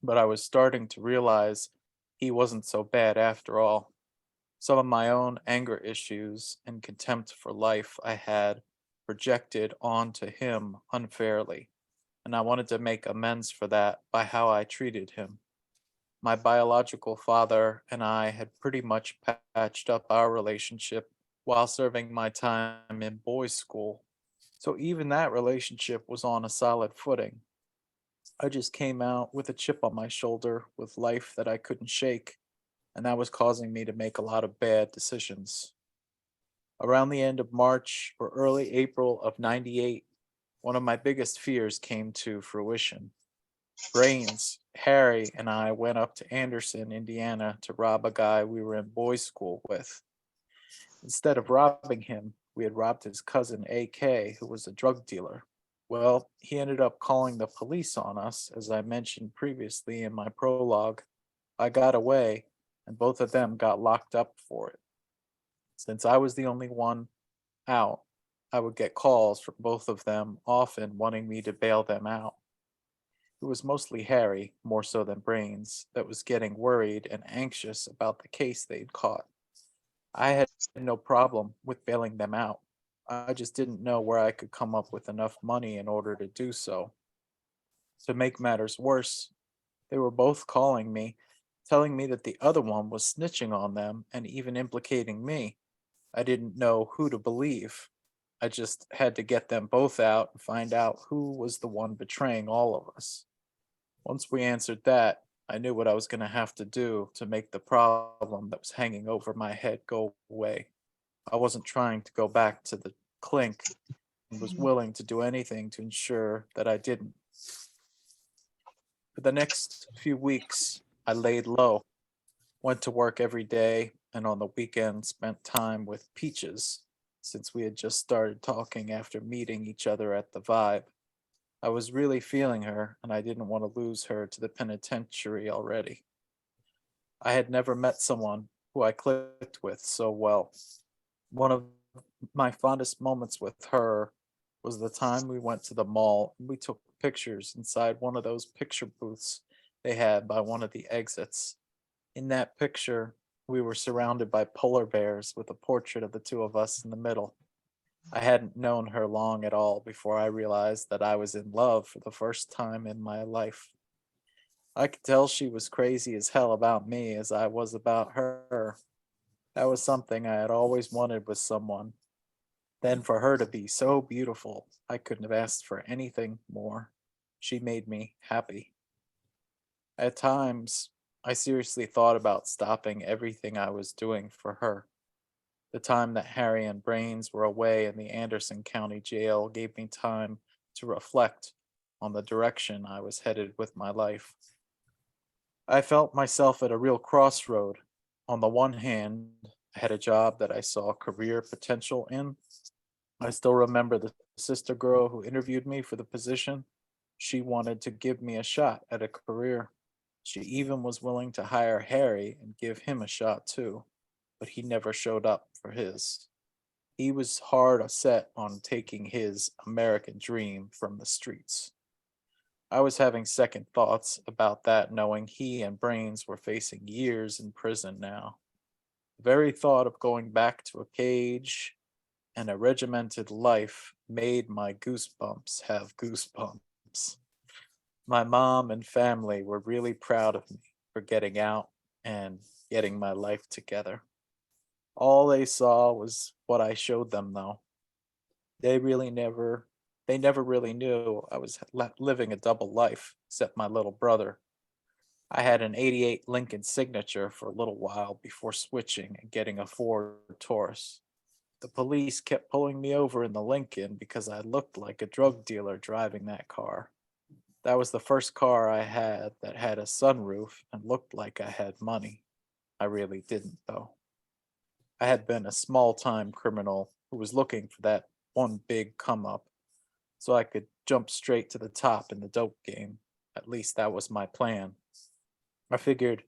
but I was starting to realize he wasn't so bad after all. Some of my own anger issues and contempt for life I had projected onto him unfairly, and I wanted to make amends for that by how I treated him. My biological father and I had pretty much patched up our relationship while serving my time in boys' school, so even that relationship was on a solid footing. I just came out with a chip on my shoulder with life that I couldn't shake, and that was causing me to make a lot of bad decisions. Around the end of March or early April of '98, one of my biggest fears came to fruition. Brains, Harry, and I went up to Anderson, Indiana to rob a guy we were in boys' school with. Instead of robbing him, we had robbed his cousin AK, who was a drug dealer. Well, he ended up calling the police on us, as I mentioned previously in my prologue. I got away, and both of them got locked up for it. Since I was the only one out, I would get calls from both of them, often wanting me to bail them out. It was mostly Harry, more so than Brains, that was getting worried and anxious about the case they'd caught. I had no problem with bailing them out. I just didn't know where I could come up with enough money in order to do so. To make matters worse, they were both calling me, telling me that the other one was snitching on them and even implicating me. I didn't know who to believe. I just had to get them both out and find out who was the one betraying all of us. Once we answered that, I knew what I was going to have to do to make the problem that was hanging over my head go away. I wasn't trying to go back to the clink and was willing to do anything to ensure that I didn't. For the next few weeks, I laid low, went to work every day, and on the weekend spent time with Peaches, since we had just started talking after meeting each other at the Vibe. I was really feeling her, and I didn't want to lose her to the penitentiary already. I had never met someone who I clicked with so well. One of my fondest moments with her was the time we went to the mall and we took pictures inside one of those picture booths they had by one of the exits. In that picture, we were surrounded by polar bears with a portrait of the two of us in the middle. I hadn't known her long at all before I realized that I was in love for the first time in my life. I could tell she was crazy as hell about me as I was about her. That was something I had always wanted with someone. Then for her to be so beautiful, I couldn't have asked for anything more. She made me happy. At times, I seriously thought about stopping everything I was doing for her. The time that Harry and Brains were away in the Anderson County Jail gave me time to reflect on the direction I was headed with my life. I felt myself at a real crossroad. On the one hand, I had a job that I saw career potential in. I still remember the sister girl who interviewed me for the position. She wanted to give me a shot at a career. She even was willing to hire Harry and give him a shot too, but he never showed up for his. He was hard set on taking his American dream from the streets. I was having second thoughts about that, knowing he and Brains were facing years in prison now. The very thought of going back to a cage and a regimented life made my goosebumps have goosebumps. My mom and family were really proud of me for getting out and getting my life together. All they saw was what I showed them, though. They really never, they never really knew I was living a double life, except my little brother. I had an '88 Lincoln Signature for a little while before switching and getting a Ford Taurus. The police kept pulling me over in the Lincoln because I looked like a drug dealer driving that car. That was the first car I had that had a sunroof and looked like I had money. I really didn't, though. I had been a small time criminal who was looking for that one big come up so I could jump straight to the top in the dope game. At least that was my plan. I figured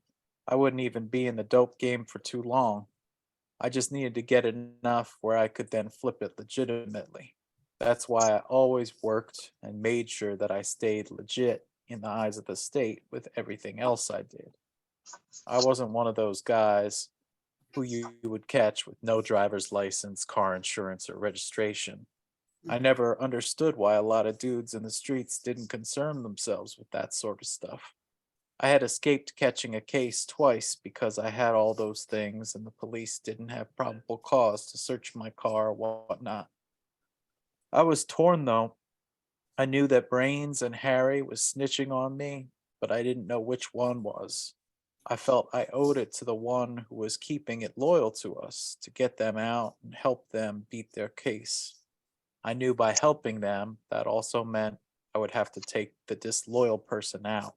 I wouldn't even be in the dope game for too long. I just needed to get enough where I could then flip it legitimately. That's why I always worked and made sure that I stayed legit in the eyes of the state with everything else I did. I wasn't one of those guys who you would catch with no driver's license, car insurance, or registration. I never understood why a lot of dudes in the streets didn't concern themselves with that sort of stuff. I had escaped catching a case twice because I had all those things and the police didn't have probable cause to search my car or whatnot. I was torn though. I knew that Brains and Harry was snitching on me, but I didn't know which one was. I felt I owed it to the one who was keeping it loyal to us to get them out and help them beat their case. I knew by helping them, that also meant I would have to take the disloyal person out.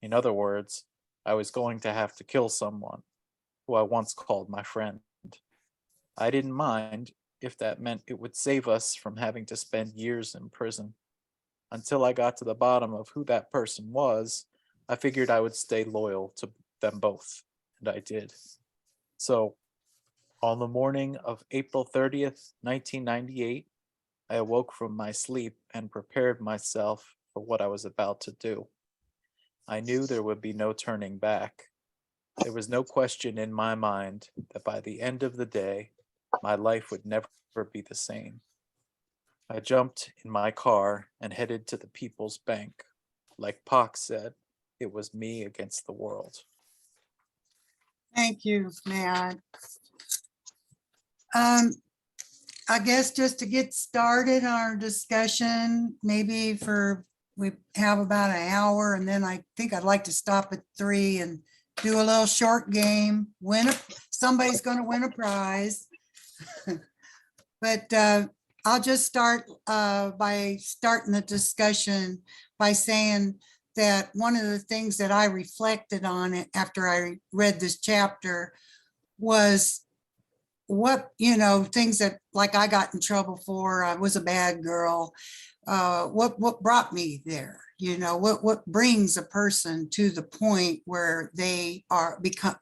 In other words, I was going to have to kill someone who I once called my friend. I didn't mind if that meant it would save us from having to spend years in prison. Until I got to the bottom of who that person was, I figured I would stay loyal to them both and I did. So, on the morning of April 30th, 1998, I awoke from my sleep and prepared myself for what I was about to do. I knew there would be no turning back. There was no question in my mind that by the end of the day, my life would never be the same. I jumped in my car and headed to the People's Bank. Like Pac said, it was me against the world. Thank you, Matt. I guess just to get started on our discussion, maybe we have about an hour, and then I think I'd like to stop at 3 and do a little short game. Somebody's going to win a prize. But I'll just start by starting the discussion by saying that one of the things that I reflected on it after I read this chapter was things that like I got in trouble for. I was a bad girl. What brought me there? What brings a person to the point where they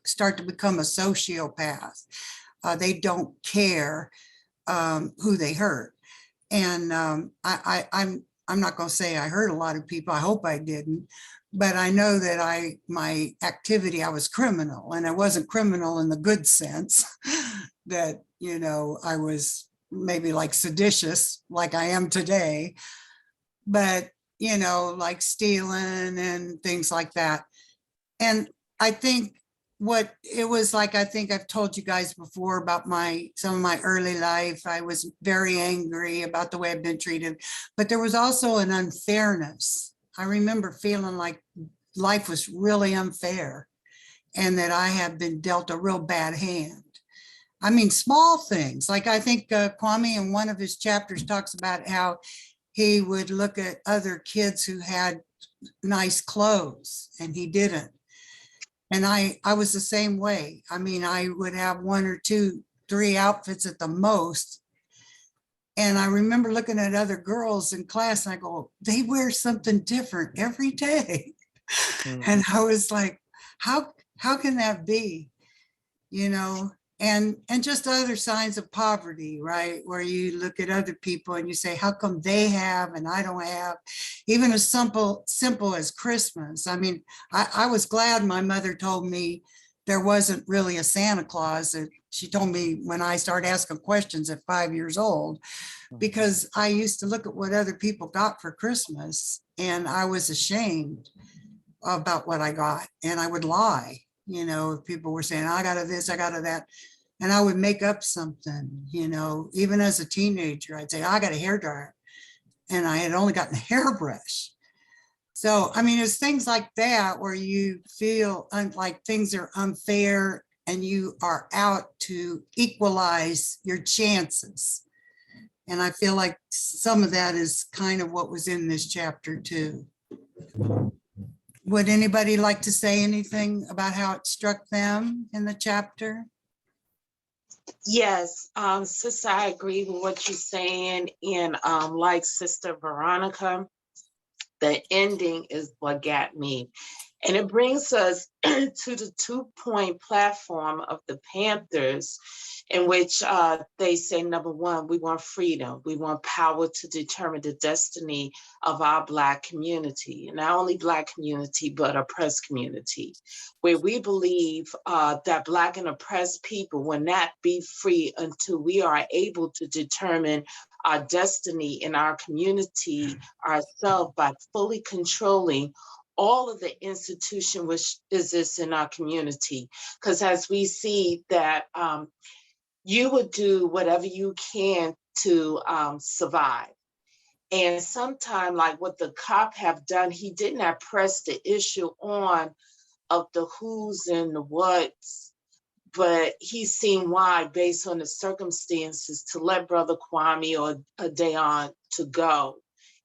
start to become a sociopath? They don't care who they hurt. And I'm not going to say I hurt a lot of people. I hope I didn't. But I know that my activity, I was criminal, and I wasn't criminal in the good sense that, I was maybe like seditious, like I am today, but, like stealing and things like that. And I think what it was like, I think I've told you guys before about some of my early life. I was very angry about the way I've been treated, but there was also an unfairness. I remember feeling like life was really unfair and that I had been dealt a real bad hand. I mean, small things, like I think Kwame in one of his chapters talks about how he would look at other kids who had nice clothes and he didn't. And I was the same way. I mean, I would have 1 or 2, 3 outfits at the most. And I remember looking at other girls in class and I go, they wear something different every day. And I was like, how can that be? And just other signs of poverty, right? Where you look at other people and you say, how come they have and I don't have? Even as simple as Christmas. I mean, I was glad my mother told me there wasn't really a Santa Claus. She told me when I started asking questions at 5 years old, because I used to look at what other people got for Christmas and I was ashamed about what I got. And I would lie, if people were saying, I got a this, I got a that. And I would make up something, even as a teenager, I'd say, I got a hairdryer. And I had only gotten a hairbrush. So, I mean, it's things like that where you feel like things are unfair and you are out to equalize your chances. And I feel like some of that is kind of what was in this chapter too. Would anybody like to say anything about how it struck them in the chapter? Yes, sister, I agree with what you're saying. And like Sister Veronica, the ending is what got me. And it brings us to the 2-point platform of the Panthers, in which they say, number one, we want freedom. We want power to determine the destiny of our Black community, not only Black community, but oppressed community, where we believe that Black and oppressed people will not be free until we are able to determine our destiny in our community ourselves by fully controlling all of the institution which exists in our community. Because as we see that you would do whatever you can to survive. And sometimes, like what the cop have done, he did not press the issue on of the who's and the what's, but he seen why based on the circumstances to let Brother Kwame or Dayon to go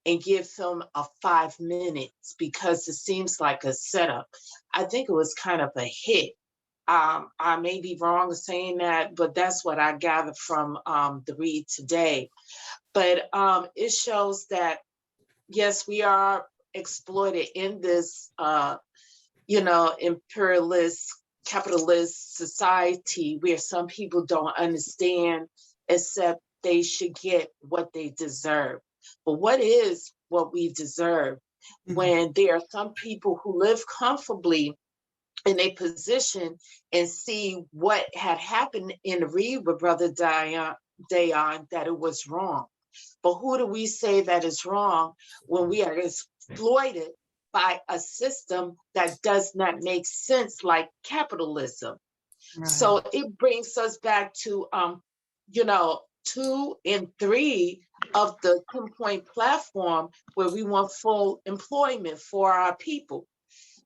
and give him a 5 minutes because it seems like a setup. I think it was kind of a hit. I may be wrong in saying that, but that's what I gathered from the read today. But it shows that, yes, we are exploited in this, imperialist capitalist society where some people don't understand, except they should get what they deserve. But what is what we deserve when there are some people who live comfortably in a position and see what had happened in the read with Brother Dayon, that it was wrong. But who do we say that is wrong when we are exploited by a system that does not make sense, like capitalism? Right. So it brings us back to, 2 and 3 of the 10-point platform, where we want full employment for our people.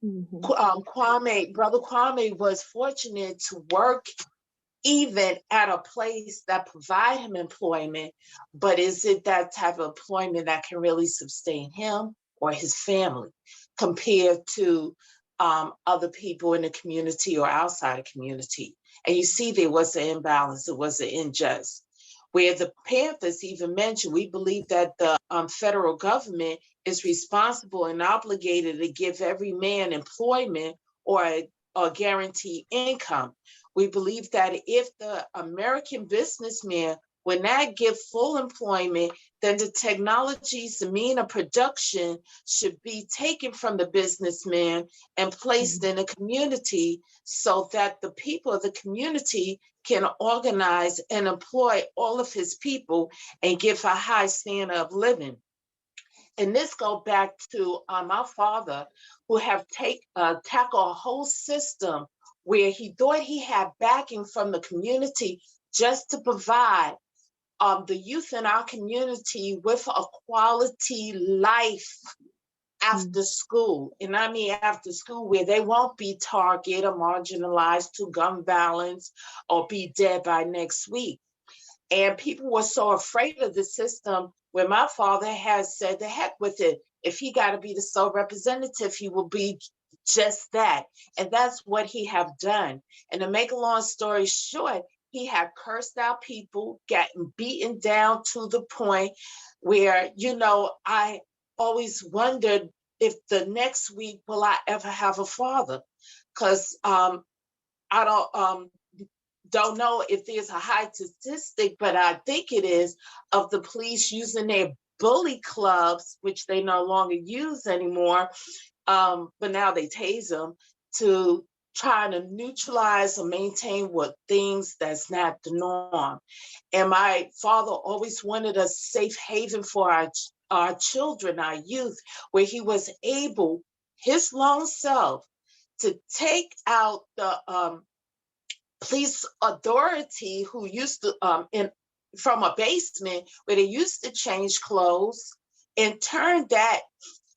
Brother Kwame was fortunate to work even at a place that provide him employment, but is it that type of employment that can really sustain him or his family compared to other people in the community or outside the community? And you see there was an imbalance, it was an unjust. Where the Panthers even mentioned, we believe that the federal government is responsible and obligated to give every man employment or a guaranteed income. We believe that if the American businessman would not give full employment, then the technologies, the mean of production should be taken from the businessman and placed in the community, so that the people of the community can organize and employ all of his people and give a high standard of living. And this go back to my father, who have tackled a whole system where he thought he had backing from the community just to provide the youth in our community with a quality life after school. And I mean after school, where they won't be targeted or marginalized to gun violence or be dead by next week. And people were so afraid of the system, where my father has said, the heck with it. If he got to be the sole representative, he will be just that. And that's what he have done. And to make a long story short, he had cursed out people, gotten beaten down to the point where, I always wondered if the next week will I ever have a father? Because I don't know if there's a high statistic, but I think it is, of the police using their bully clubs, which they no longer use anymore, but now they tase them, to try to neutralize or maintain what things that's not the norm. And my father always wanted a safe haven for our children, our youth, where he was able, his lone self, to take out the police authority who used to from a basement where they used to change clothes, and turn that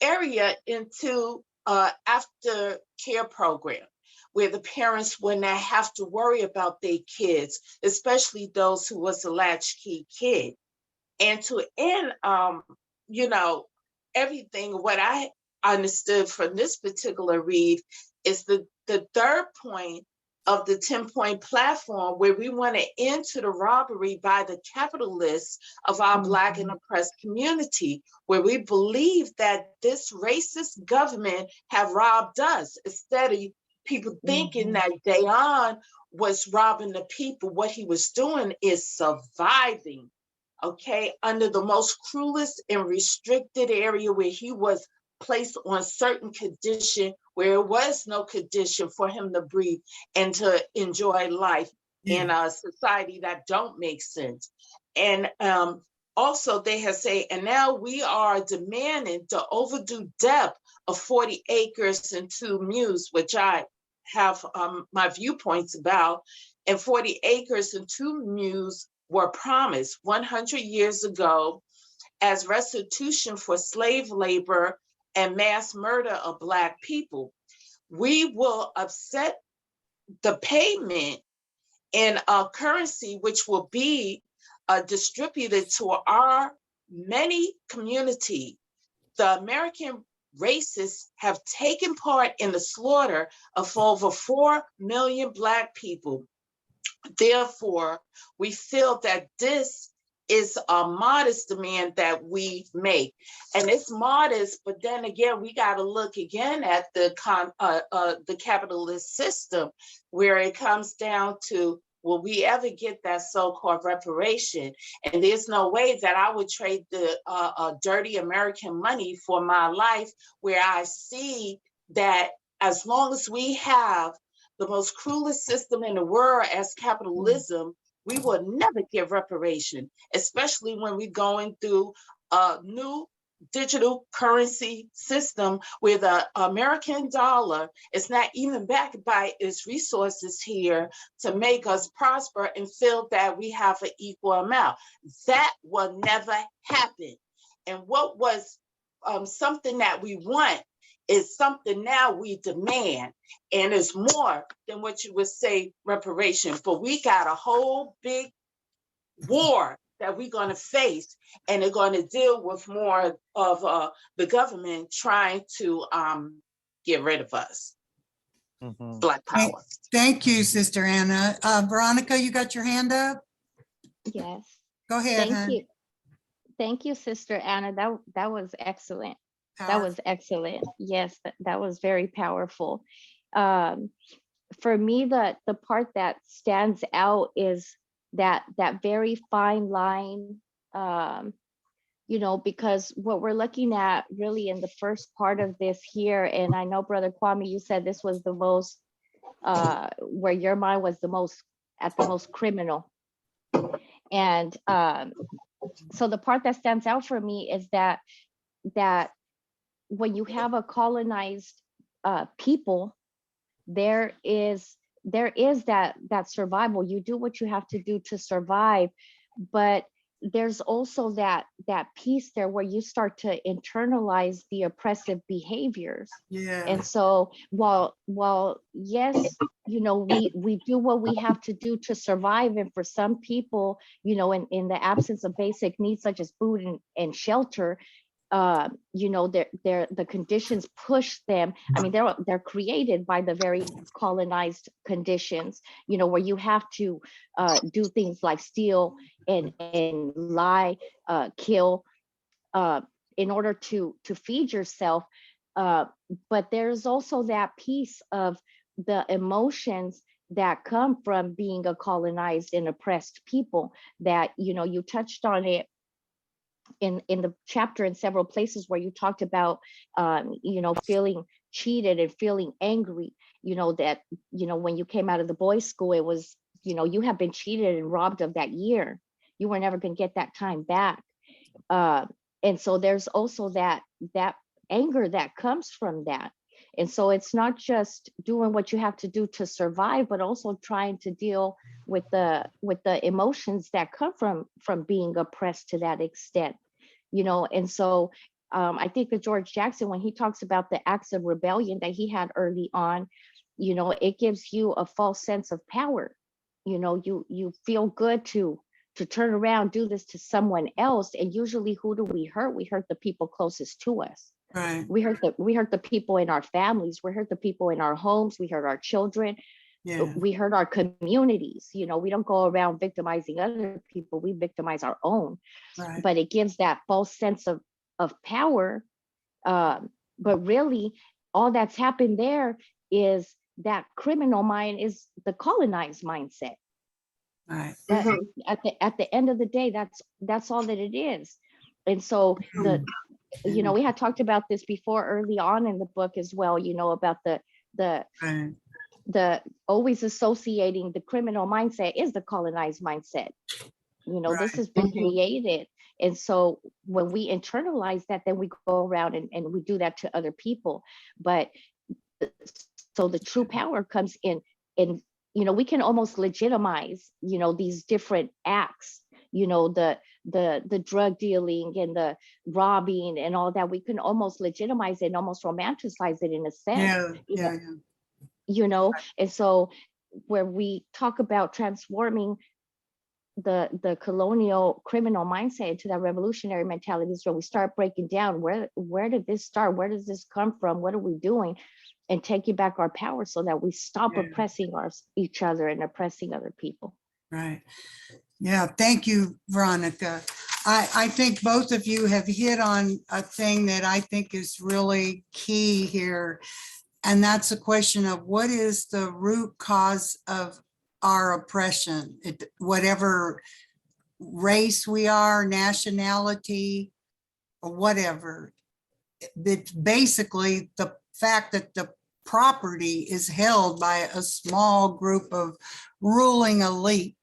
area into after care program, where the parents would not have to worry about their kids, especially those who was a latchkey kid. And to end everything, what I understood from this particular read is the third point of the 10-point platform, where we want to end to the robbery by the capitalists of our Black and oppressed community, where we believe that this racist government have robbed us, instead of people thinking that Dayon was robbing the people. What he was doing is surviving, okay, under the most cruelest and restricted area, where he was placed on certain condition, where it was no condition for him to breathe and to enjoy life in a society that don't make sense. And also they have said, and now we are demanding the overdue debt of 40 acres and 2 mules, which I have my viewpoints about. And 40 acres and 2 mules were promised 100 years ago as restitution for slave labor and mass murder of Black people. We will upset the payment in a currency which will be distributed to our many community. The American racists have taken part in the slaughter of over 4 million Black people. Therefore, we feel that this it's a modest demand that we make. And it's modest, but then again, we got to look again at the capitalist system, where it comes down to, will we ever get that so-called reparation? And there's no way that I would trade the dirty American money for my life, where I see that as long as we have the most cruelest system in the world as capitalism, we will never give reparation, especially when we're going through a new digital currency system where the American dollar is not even backed by its resources here to make us prosper and feel that we have an equal amount. That will never happen. And what was something that we want is something now we demand, and it's more than what you would say reparation. But we got a whole big war that we're going to face, and they're going to deal with more of the government trying to get rid of us. Mhm. Black power. Thank you, Sister Anna. Veronica, you got your hand up? Yes. Go ahead, Thank hon. you. Thank you, Sister Anna. That was excellent. That was excellent. Yes, that was very powerful. For me, the part that stands out is that very fine line, because what we're looking at really in the first part of this here, and I know Brother Kwame, you said this was the most, where your mind was the most criminal. And so the part that stands out for me is that when you have a colonized people, there is that survival. You do what you have to do to survive, but there's also that piece there where you start to internalize the oppressive behaviors. Yeah. And so while yes, we do what we have to do to survive, and for some people, in the absence of basic needs such as food and shelter, the conditions push them. I mean, they're created by the very colonized conditions, where you have to do things like steal and lie, kill, in order to feed yourself. But there's also that piece of the emotions that come from being a colonized and oppressed people that, you touched on it in the chapter in several places where you talked about, feeling cheated and feeling angry, that, when you came out of the boys' school, it was, you have been cheated and robbed of that year. You were never going to get that time back. And so there's also that anger that comes from that. And so it's not just doing what you have to do to survive, but also trying to deal with the emotions that come from being oppressed to that extent, And so I think that George Jackson, when he talks about the acts of rebellion that he had early on, it gives you a false sense of power. You feel good to turn around, do this to someone else. And usually who do we hurt? We hurt the people closest to us. Right. We hurt the people in our families. We hurt the people in our homes. We hurt our children. Yeah. We hurt our communities. We don't go around victimizing other people. We victimize our own. Right. But it gives that false sense of power. But really, all that's happened there is that criminal mind is the colonized mindset. Right. That, at the end of the day, that's all that it is. And so we had talked about this before early on in the book as well, about the always associating the criminal mindset is the colonized mindset. This has been created. And so when we internalize that, then we go around and we do that to other people. But so the true power comes in, we can almost legitimize, these different acts, the drug dealing and the robbing and all that. We can almost legitimize it and almost romanticize it in a sense. And so where we talk about transforming the colonial criminal mindset into that revolutionary mentality is when we start breaking down where did this start? Where does this come from? What are we doing? And taking back our power so that we stop oppressing each other and oppressing other people. Right. Yeah, thank you, Veronica. I think both of you have hit on a thing that I think is really key here. And that's a question of what is the root cause of our oppression, whatever race we are, nationality, or whatever. It's basically the fact that the property is held by a small group of ruling elite,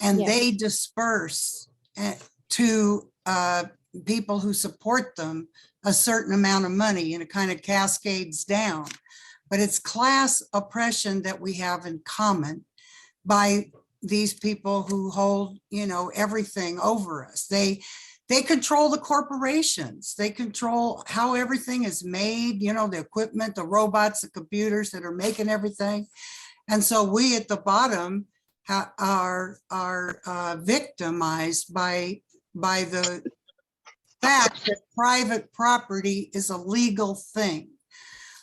and Yes. they disperse to people who support them a certain amount of money, and it kind of cascades down. But it's class oppression that we have in common by these people who hold, everything over us. They control the corporations. They control how everything is made, the equipment, the robots, the computers that are making everything. And so we at the bottom are victimized by the fact that private property is a legal thing.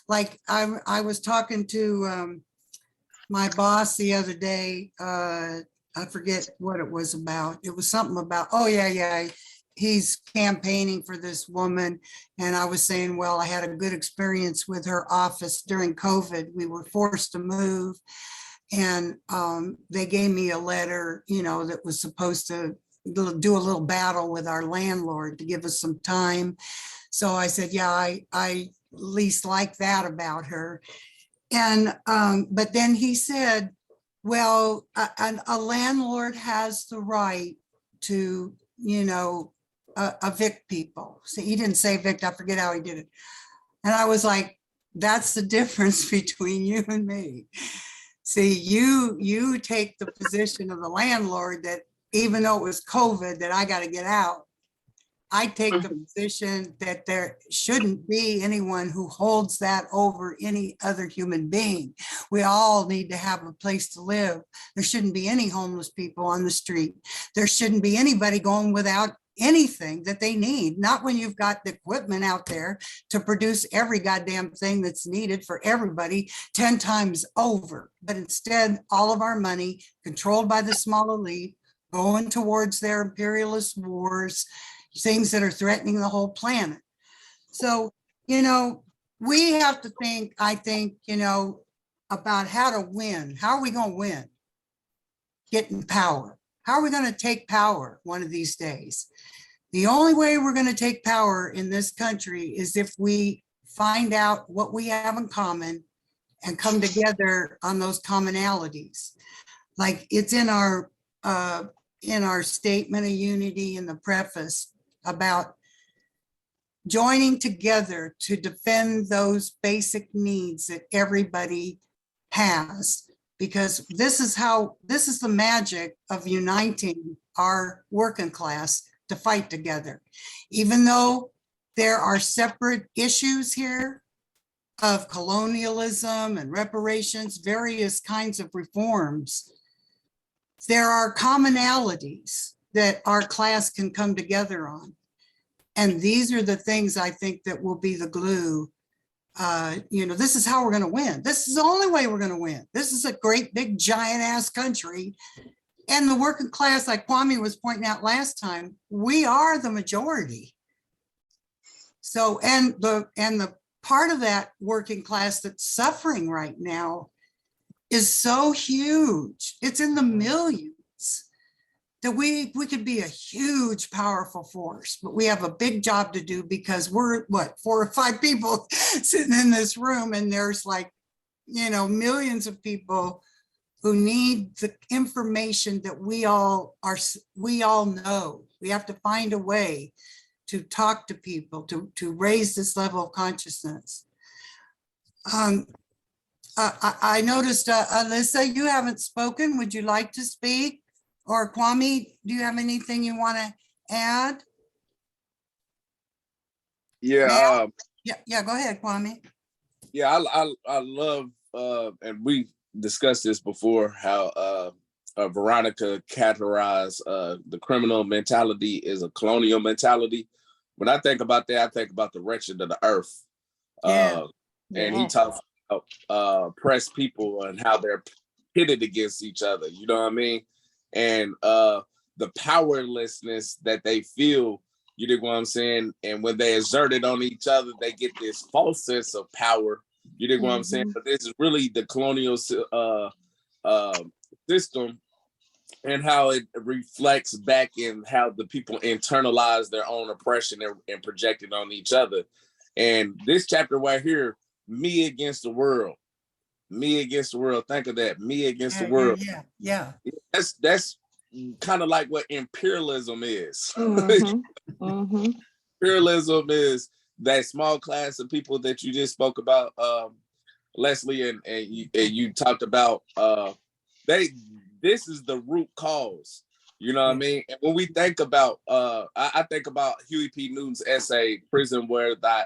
Like I was talking to my boss the other day. I forget what it was about. It was something about, oh yeah, he's campaigning for this woman. And I was saying, well, I had a good experience with her office during COVID. We were forced to move. And they gave me a letter, that was supposed to do a little battle with our landlord to give us some time. So I said, yeah, I at least like that about her. And but then he said, well, a landlord has the right to, evict people. So he didn't say evict, I forget how he did it. And I was like, that's the difference between you and me. See, you take the position of the landlord that even though it was COVID that I got to get out, I take the position that there shouldn't be anyone who holds that over any other human being. We all need to have a place to live. There shouldn't be any homeless people on the street. There shouldn't be anybody going without anything that they need, not when you've got the equipment out there to produce every goddamn thing that's needed for everybody 10 times over. But instead, all of our money controlled by the small elite going towards their imperialist wars, things that are threatening the whole planet. So, we have to think, I think, about how to win. How are we going to win? Getting power. How are we going to take power one of these days? The only way we're going to take power in this country is if we find out what we have in common and come together on those commonalities. Like it's in our statement of unity in the preface about joining together to defend those basic needs that everybody has, because this is the magic of uniting our working class to fight together. Even though there are separate issues here of colonialism and reparations, various kinds of reforms, there are commonalities that our class can come together on. And these are the things I think that will be the glue. This is how we're going to win. This is the only way we're going to win. This is a great big giant ass country. And the working class, like Kwame was pointing out last time, we are the majority. So, and the part of that working class that's suffering right now is so huge. It's in the millions that we could be a huge, powerful force, but we have a big job to do because we're 4 or 5 people sitting in this room, and there's millions of people who need the information that we all know. We have to find a way to talk to people, to raise this level of consciousness. I noticed, Alyssa, you haven't spoken. Would you like to speak? Or Kwame, do you have anything you want to add? Yeah. Yeah, go ahead, Kwame. Yeah, I love, and we discussed this before, how Veronica categorized the criminal mentality as a colonial mentality. When I think about that, I think about the wretched of the earth. And he talks about oppressed people and how they're pitted against each other. You know what I mean? And the powerlessness that they feel. You dig what I'm saying? And when they exert it on each other, they get this false sense of power. You dig what I'm saying? But this is really the colonial system and how it reflects back in how the people internalize their own oppression and project it on each other. And this chapter right here, me against the world, me against the world. Think of that, me against the world. Yeah. That's kind of like what imperialism is. Mm-hmm. Imperialism is that small class of people that you just spoke about, Leslie, and you talked about. This is the root cause. You know what I mean? And when we think about, I think about Huey P. Newton's essay, "Prison Where is Thy,"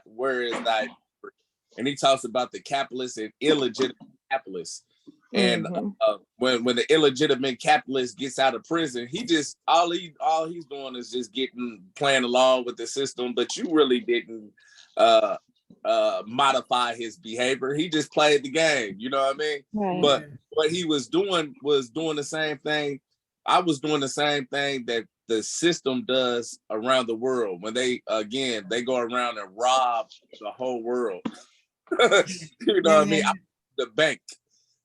and he talks about the capitalist and illegitimate capitalist. And when the illegitimate capitalist gets out of prison, he just all he's doing is just playing along with the system. But you really didn't modify his behavior. He just played the game. You know what I mean? Right. But what he was doing the same thing. I was doing the same thing that the system does around the world when they go around and rob the whole world. You know what I mean? The bank,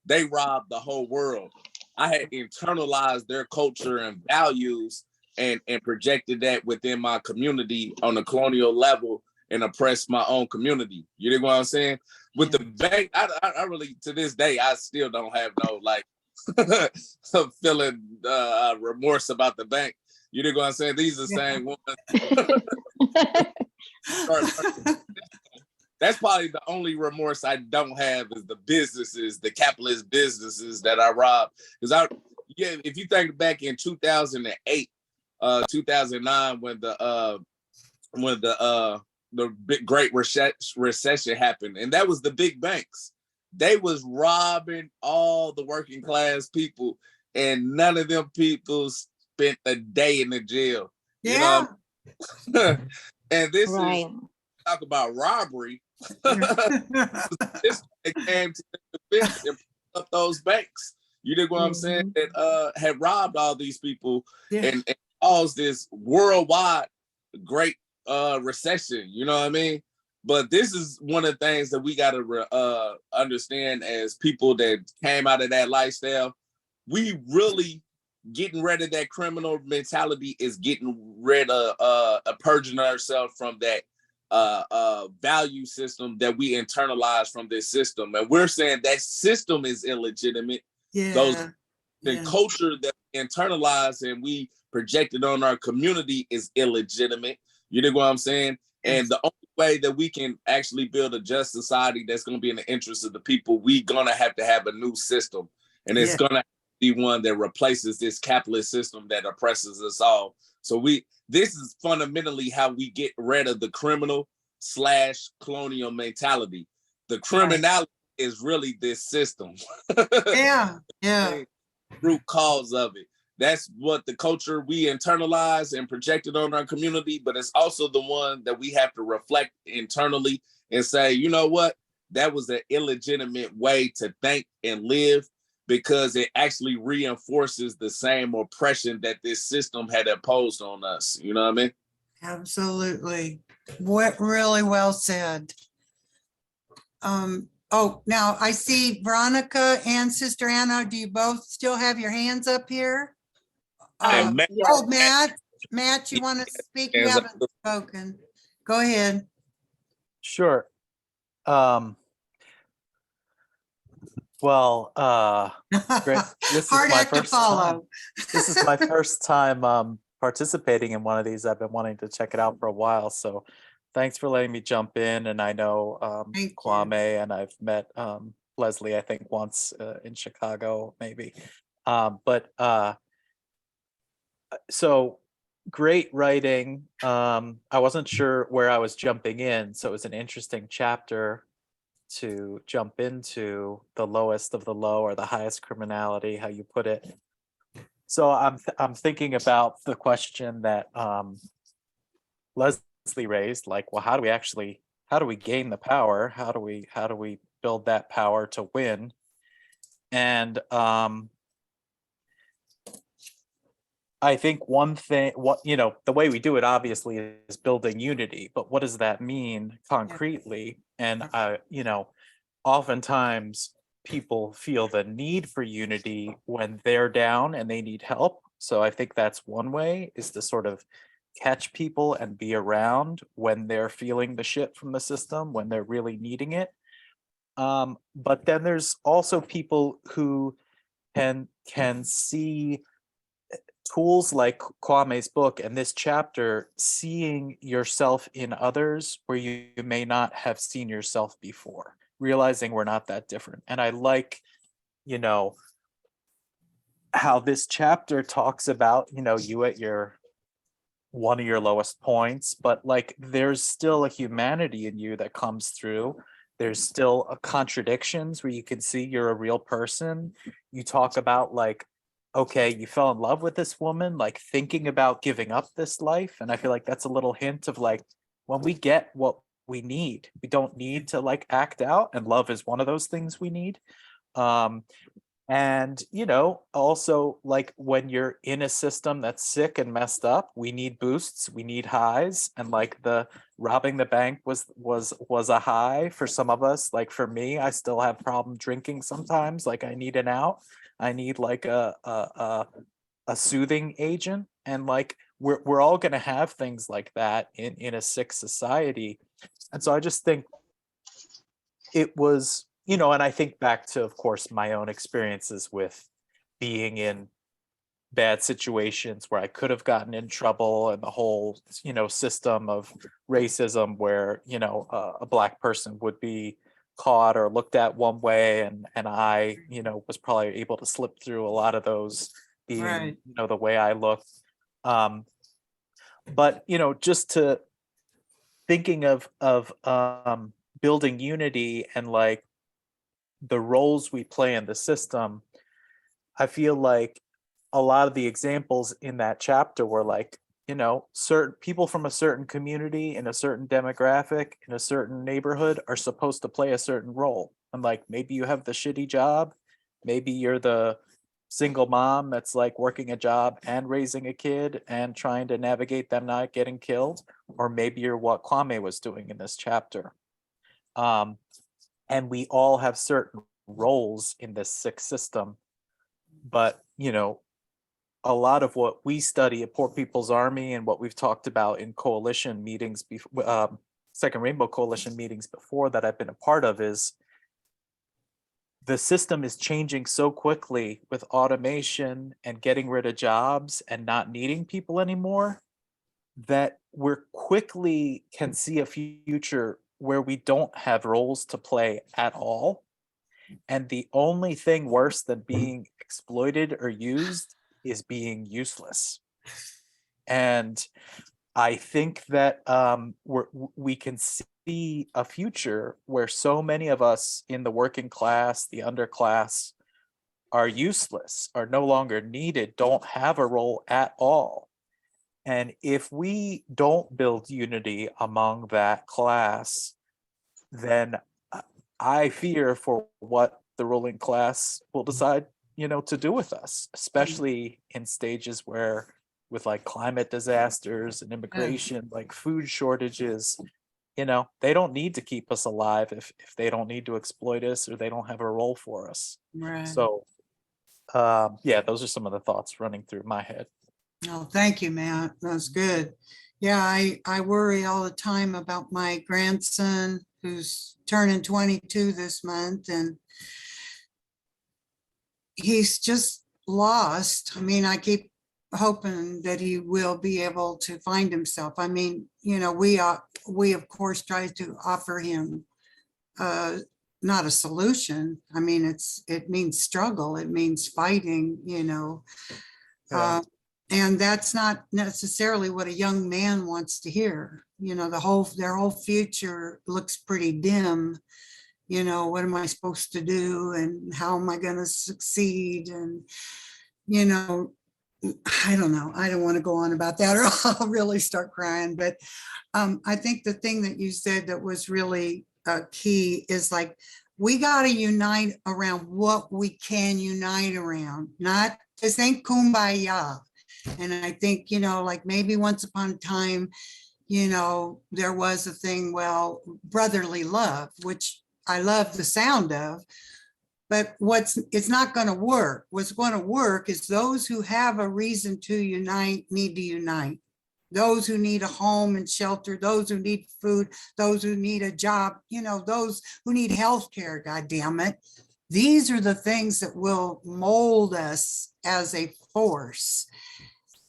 they robbed the whole world. I had internalized their culture and values and projected that within my community on a colonial level and oppressed my own community. You know what I'm saying? With the bank, I really, to this day, I still don't have no like feeling remorse about the bank. You know what I'm saying? These are the same ones. That's probably the only remorse I don't have is the businesses, the capitalist businesses that I robbed. Because if you think back in 2008, 2009, when the big Great Recession happened, and that was the big banks. They was robbing all the working class people, and none of them people spent a day in the jail. Yeah. You know? And this Right. is talk about robbery. This came to the defense and put up those banks. You dig what I'm saying? That had robbed all these people and caused this worldwide great recession. You know what I mean? But this is one of the things that we got to understand as people that came out of that lifestyle. We really getting rid of that criminal mentality is getting rid of purging ourselves from that value system that we internalize from this system. And we're saying that system is illegitimate. The culture that we internalize and we projected on our community is illegitimate. You know what I'm saying? And the only way that we can actually build a just society that's going to be in the interest of the people, we're going to have a new system. And it's going to be one that replaces this capitalist system that oppresses us all. So this is fundamentally how we get rid of the criminal/colonial mentality. The criminality is really this system. Root cause of it. That's what the culture we internalize and projected on our community, but it's also the one that we have to reflect internally and say, you know what? That was an illegitimate way to think and live, because it actually reinforces the same oppression that this system had imposed on us. You know what I mean? Absolutely. Really well said. Now I see Veronica and Sister Anna. Do you both still have your hands up here? Matt, you want to speak? You haven't spoken. Go ahead. Sure. Well, great. This is Hard my act to first time. follow. This is my first time participating in one of these. I've been wanting to check it out for a while. So thanks for letting me jump in. And I know Kwame, and I've met Leslie, I think once in Chicago, maybe. So great writing. I wasn't sure where I was jumping in. So it was an interesting chapter to jump into, the lowest of the low or the highest criminality, how you put it. So I'm thinking about the question that Leslie raised, like, well, how do we gain the power? How do we build that power to win? And I think one thing, the way we do it obviously is building unity, but what does that mean concretely? And oftentimes people feel the need for unity when they're down and they need help. So I think that's one way, is to sort of catch people and be around when they're feeling the shit from the system, when they're really needing it. But then there's also people who can see tools like Kwame's book and this chapter, seeing yourself in others where you may not have seen yourself before, realizing we're not that different. And I like, you know, how this chapter talks about, you at your one of your lowest points, but like there's still a humanity in you that comes through. There's still a contradictions where you can see you're a real person. You talk about like, okay, you fell in love with this woman, like thinking about giving up this life. And I feel like that's a little hint of like, when we get what we need, we don't need to like act out, and love is one of those things we need. Um, and, also like when you're in a system that's sick and messed up, we need boosts, we need highs. And like the robbing the bank was a high for some of us. Like for me, I still have problem drinking sometimes. Like I need an out. I need like a soothing agent. And like we're all gonna have things like that in a sick society. And so I just think it was, and I think back to, of course, my own experiences with being in bad situations where I could have gotten in trouble, and the whole, system of racism where, a black person would be caught or looked at one way, and I, was probably able to slip through a lot of those, being, Right. the way I looked. But, just to thinking of building unity and like the roles we play in the system, I feel like a lot of the examples in that chapter were like, certain people from a certain community in a certain demographic in a certain neighborhood are supposed to play a certain role. And like maybe you have the shitty job, maybe you're the single mom that's like working a job and raising a kid and trying to navigate them not getting killed, or maybe you're what Kwame was doing in this chapter. Um, and we all have certain roles in this sick system, but a lot of what we study at Poor People's Army and what we've talked about in coalition meetings before, Second Rainbow Coalition meetings before that I've been a part of, is the system is changing so quickly with automation and getting rid of jobs and not needing people anymore, that we're quickly can see a future where we don't have roles to play at all. And the only thing worse than being exploited or used is being useless. And I think that we can see a future where so many of us in the working class, the underclass, are useless, are no longer needed, don't have a role at all. And if we don't build unity among that class, then I fear for what the ruling class will decide, to do with us, especially in stages where, with like climate disasters and immigration, like food shortages, they don't need to keep us alive if they don't need to exploit us or they don't have a role for us. Right. So, yeah, those are some of the thoughts running through my head. Oh, thank you, Matt. That's good. Yeah, I worry all the time about my grandson who's turning 22 this month, and he's just lost. I mean, I keep hoping that he will be able to find himself. I mean, we of course try to offer him not a solution. I mean, it means struggle. It means fighting, Yeah. and that's not necessarily what a young man wants to hear. Their whole future looks pretty dim. What am I supposed to do, and how am I going to succeed? And I don't know. I don't want to go on about that, or I'll really start crying. But I think the thing that you said that was really key is like, we got to unite around what we can unite around. Not, this ain't kumbaya. And I think, you know, like maybe once upon a time, you know, there was a thing, well, brotherly love, which I love the sound of, but it's not going to work. What's going to work is those who have a reason to unite need to unite. Those who need a home and shelter, those who need food, those who need a job, you know, those who need health care, God damn it. These are the things that will mold us as a force.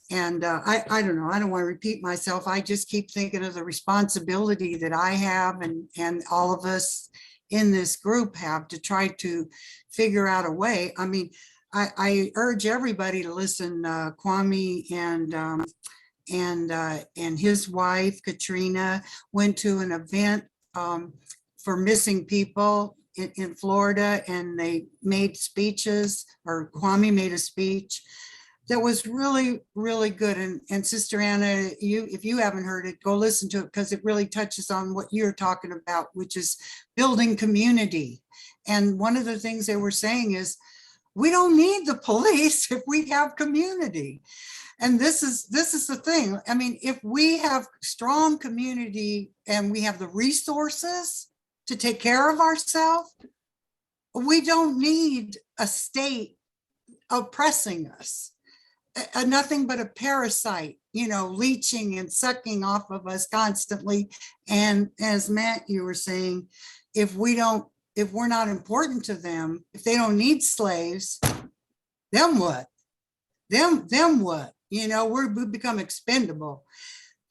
And I don't know, I don't want to repeat myself. I just keep thinking of the responsibility that I have and all of us in this group have to try to figure out a way. I mean, I urge everybody to listen. Kwame and his wife, Katrina, went to an event for missing people in Florida, and they made speeches, or Kwame made a speech that was really, really good. And Sister Anna, if you haven't heard it, go listen to it, because it really touches on what you're talking about, which is building community. And one of the things they were saying is, we don't need the police if we have community. And this is the thing. I mean, if we have strong community and we have the resources to take care of ourselves, we don't need a state oppressing us. Nothing but a parasite, you know, leeching and sucking off of us constantly. And as Matt, you were saying, if we're not important to them, if they don't need slaves, then what? Them what? You know, we become expendable.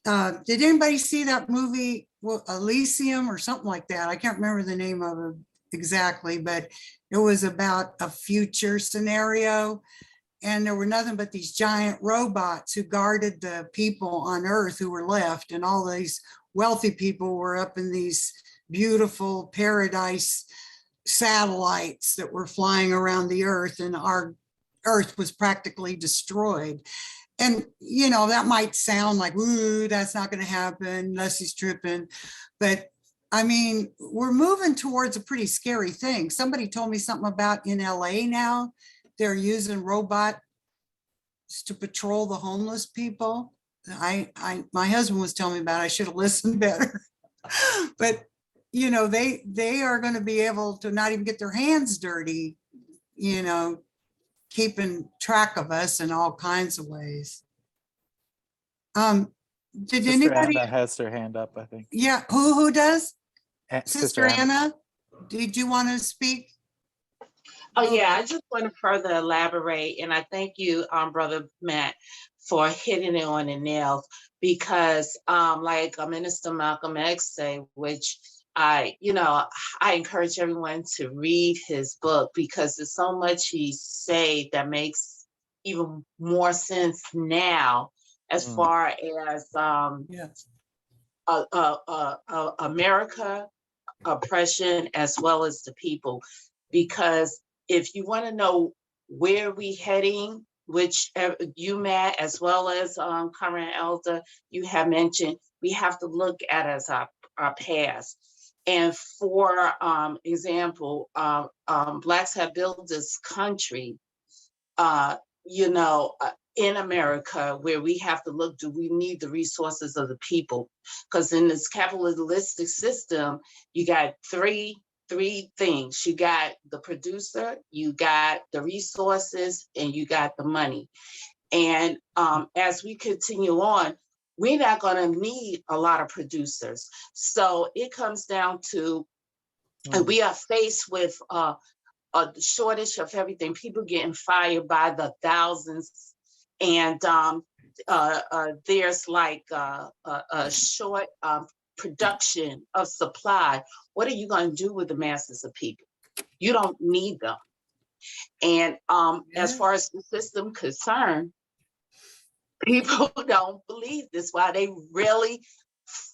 Did anybody see that movie, Elysium or something like that? I can't remember the name of it exactly, but it was about a future scenario. And there were nothing but these giant robots who guarded the people on Earth who were left. And all these wealthy people were up in these beautiful paradise satellites that were flying around the Earth, and our Earth was practically destroyed. And, you know, that might sound like, ooh, that's not going to happen unless he's tripping. But I mean, we're moving towards a pretty scary thing. Somebody told me something about in LA now, they're using robots to patrol the homeless people. My husband was telling me about it. I should have listened better. But, you know, they are going to be able to not even get their hands dirty, you know, keeping track of us in all kinds of ways. Did Sister anybody? Anna has her hand up, I think. Yeah, who does? Sister Sister Anna, did you want to speak? Oh yeah, I just want to further elaborate, and I thank you, Brother Matt, for hitting it on the nail, because like Minister Malcolm X say, which I encourage everyone to read his book, because there's so much he say that makes even more sense now, as far as America oppression as well as the people. Because if you want to know where we heading, which you, Matt, as well as current elder, you have mentioned, we have to look at as our past. And for example, Blacks have built this country, in America, where we have to look, do we need the resources of the people? Because in this capitalistic system, you got three things. You got the producer, you got the resources, and you got the money. And as we continue on, we're not going to need a lot of producers. So it comes down to, and we are faced with a shortage of everything. People getting fired by the thousands, and there's like a short production of supply. What are you going to do with the masses of people? You don't need them. And as far as the system concerned, people don't believe this. Why they really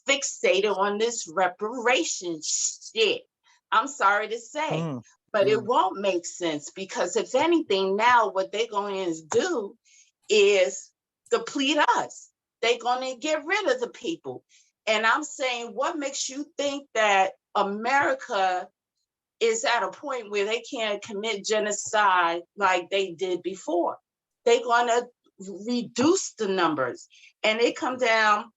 fixated on this reparation shit. I'm sorry to say, but it won't make sense, because if anything, now what they're going to do is deplete us. They're going to get rid of the people. And I'm saying, what makes you think that America is at a point where they can't commit genocide like they did before? They're going to reduce the numbers. And they come down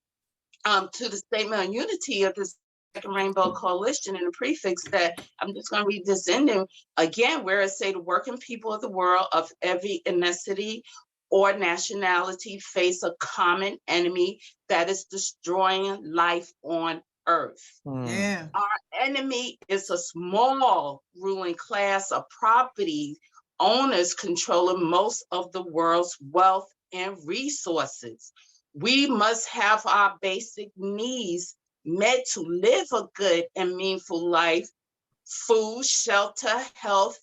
to the statement on unity of the Second Rainbow Coalition and the prefix that I'm just going to read this ending again, where it say the working people of the world of every ethnicity or nationality face a common enemy that is destroying life on earth. Yeah. Our enemy is a small ruling class of property owners controlling most of the world's wealth and resources. We must have our basic needs met to live a good and meaningful life: food, shelter, health,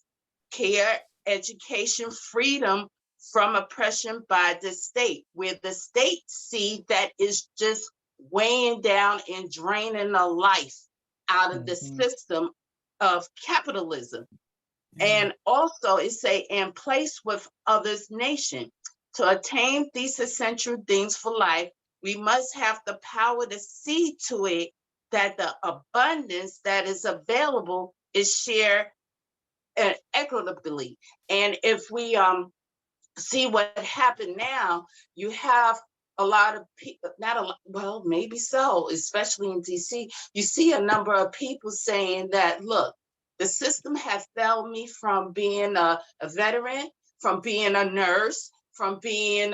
care, education, freedom from oppression by the state, where the state see that is just weighing down and draining the life out of the system of capitalism. And also it say, in place with others nation. To attain these essential things for life, we must have the power to see to it that the abundance that is available is shared equitably. And if we see what happened now, you have a lot of people, not a lot, well, maybe so, especially in DC, you see a number of people saying that, look, the system has failed me from being a veteran, from being a nurse, from being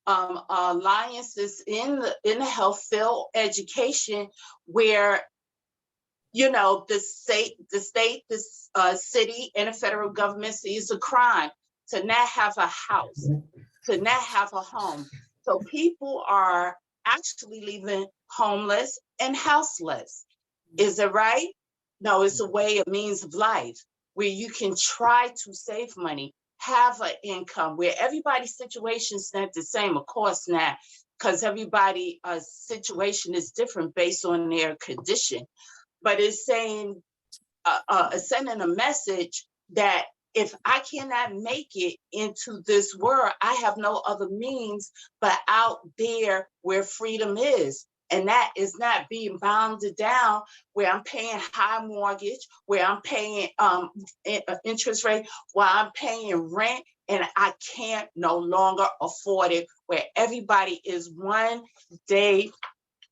alliances in the health field, education, where the city, and the federal government sees a crime to not have a house, to not have a home. So people are actually leaving homeless and houseless. Is it right? No, it's a way, a means of life where you can try to save money, have an income, where everybody's situation is not the same, of course not, because everybody's situation is different based on their condition. But it's saying, sending a message that if I cannot make it into this world, I have no other means but out there where freedom is. And that is not being bounded down, where I'm paying high mortgage, where I'm paying interest rate, while I'm paying rent, and I can't no longer afford it, where everybody is one day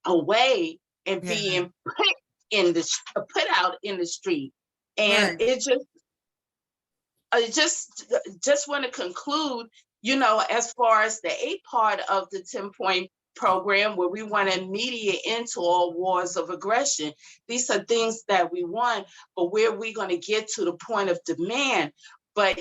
away and being put out in the street. And Right. I just want to conclude, as far as the 8 part of the 10-point program, where we want to mediate into all wars of aggression. These are things that we want, but where we're going to get to the point of demand. But,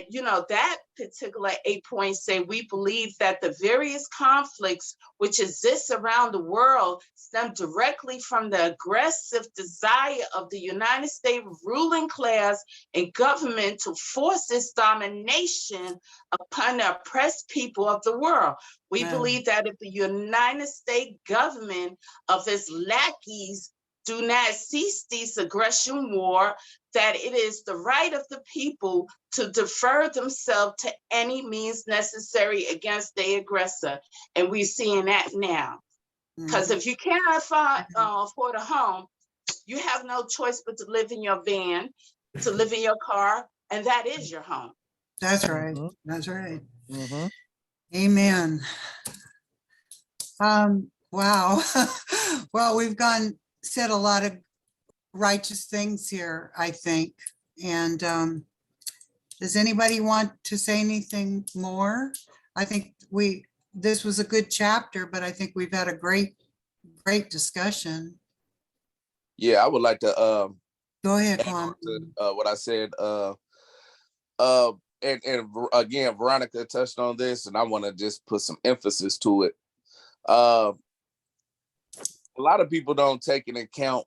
that particular 8 points say we believe that the various conflicts which exist around the world stem directly from the aggressive desire of the United States ruling class and government to force its domination upon the oppressed people of the world. We believe that if the United States government of its lackeys do not cease this aggression war, that it is the right of the people to defer themselves to any means necessary against the aggressor. And we're seeing that now. Because if you cannot afford a home, you have no choice but to live in your van, to live in your car, and that is your home. That's right. That's right. Mhm. Amen. Wow. Well, we've said a lot of righteous things here, I think. And does anybody want to say anything more? I think this was a good chapter, but I think we've had a great discussion. Yeah, I would like to Go ahead, add on Kwame. to what I said. And again, Veronica touched on this, and I want to just put some emphasis to it. A lot of people don't take into account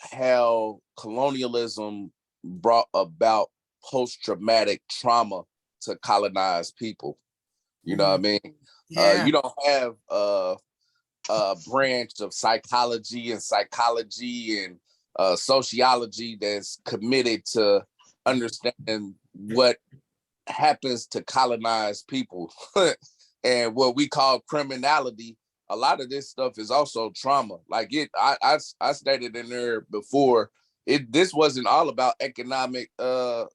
how colonialism brought about post-traumatic trauma to colonized people. You know what I mean? Yeah. You don't have a branch of psychology and sociology that's committed to understanding what happens to colonized people and what we call criminality. A lot of this stuff is also trauma. Like I stated in there before, this wasn't all about economic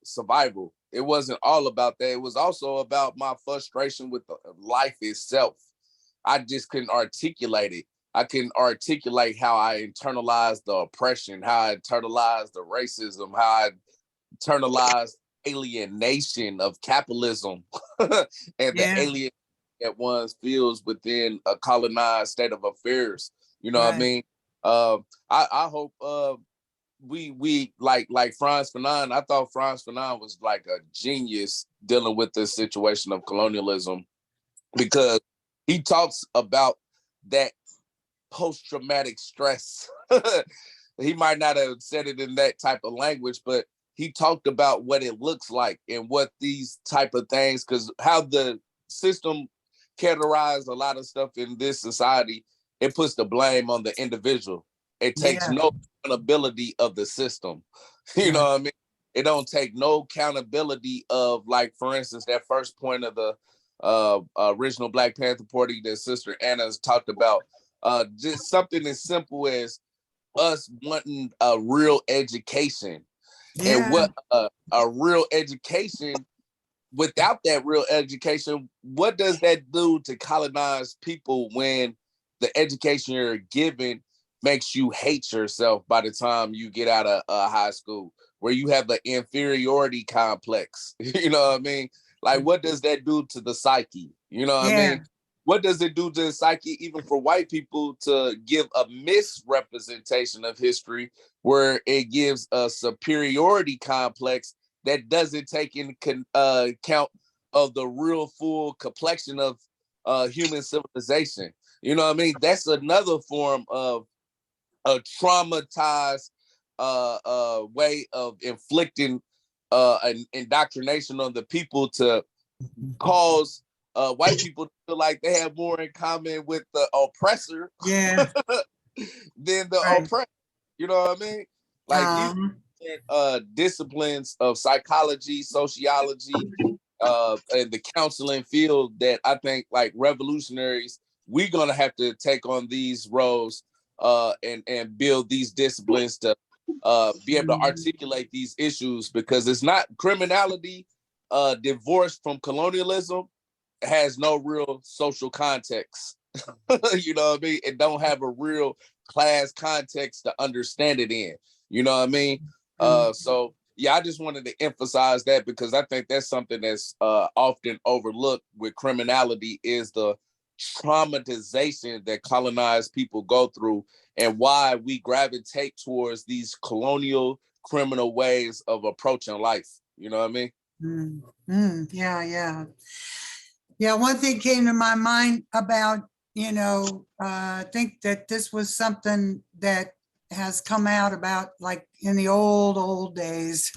survival. it wasn't all about that. It was also about my frustration with life itself. I just couldn't articulate it. I couldn't articulate how I internalized the oppression, how I internalized the racism, how I internalized alienation of capitalism and the Yeah, alien that one feels within a colonized state of affairs. You know what I right. mean? I hope we like Franz Fanon. I thought Franz Fanon was like a genius dealing with this situation of colonialism because he talks about that post-traumatic stress. He might not have said it in that type of language, but he talked about what it looks like and what these type of things, because how the system categorized a lot of stuff in this society, it puts the blame on the individual. It takes Yeah, no accountability of the system. You know right. what I mean? It don't take no accountability of, like, for instance, that first point of the original Black Panther Party that Sister Anna's talked about. Just something as simple as us wanting a real education, and Yeah, what a real education, without that real education, what does that do to colonized people when the education you're given makes you hate yourself by the time you get out of high school, where you have the inferiority complex? You know what I mean? Like, what does that do to the psyche? You know what I yeah, mean? What does it do to the psyche, even for white people, to give a misrepresentation of history where it gives a superiority complex that doesn't take into account of the real full complexion of human civilization? You know what I mean? That's another form of a traumatized way of inflicting an indoctrination on the people to cause white people to feel like they have more in common with the oppressor yeah, than the right. oppressed. You know what I mean? Like, these disciplines of psychology, sociology, and the counseling field that I think, like, revolutionaries, we're gonna have to take on these roles and build these disciplines to be able to articulate these issues, because it's not criminality divorced from colonialism has no real social context. You know what I mean? It don't have a real class context to understand it in. You know what I mean? So yeah, I just wanted to emphasize that, because I think that's something that's often overlooked with criminality, is the traumatization that colonized people go through, and why we gravitate towards these colonial criminal ways of approaching life. You know what I mean? Yeah, yeah. Yeah, one thing came to my mind about, I think that this was something that has come out about, like, in the old days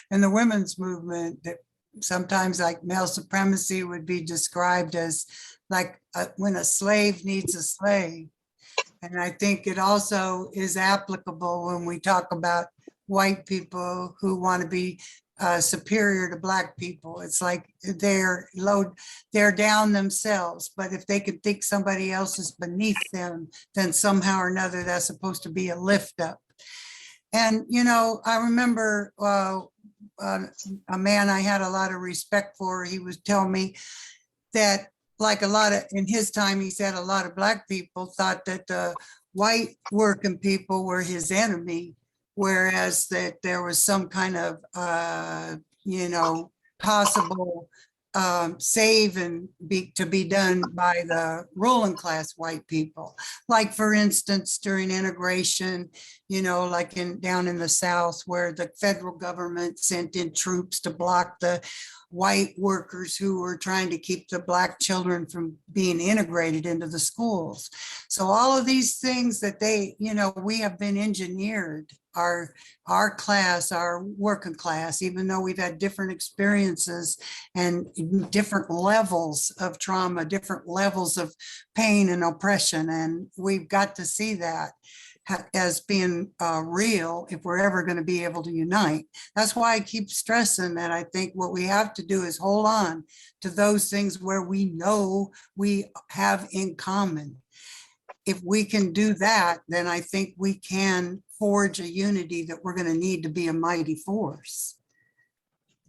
in the women's movement, that sometimes, like, male supremacy would be described as like when a slave needs a slave. And I think it also is applicable when we talk about white people who want to be superior to Black people. It's like they're down themselves, but if they could think somebody else is beneath them, then somehow or another that's supposed to be a lift up. And, I remember a man I had a lot of respect for. He was telling me that, like, a lot of, in his time, he said a lot of Black people thought that the white working people were his enemy, whereas that there was some kind of, possible save and to be done by the ruling class white people. Like, for instance, during integration, like down in the South, where the federal government sent in troops to block the white workers who were trying to keep the Black children from being integrated into the schools. So all of these things that we have been engineered, our class, our working class, even though we've had different experiences and different levels of trauma, different levels of pain and oppression. And we've got to see that as being real if we're ever going to be able to unite. That's why I keep stressing that I think what we have to do is hold on to those things where we know we have in common. If we can do that, then I think we can forge a unity that we're going to need to be a mighty force.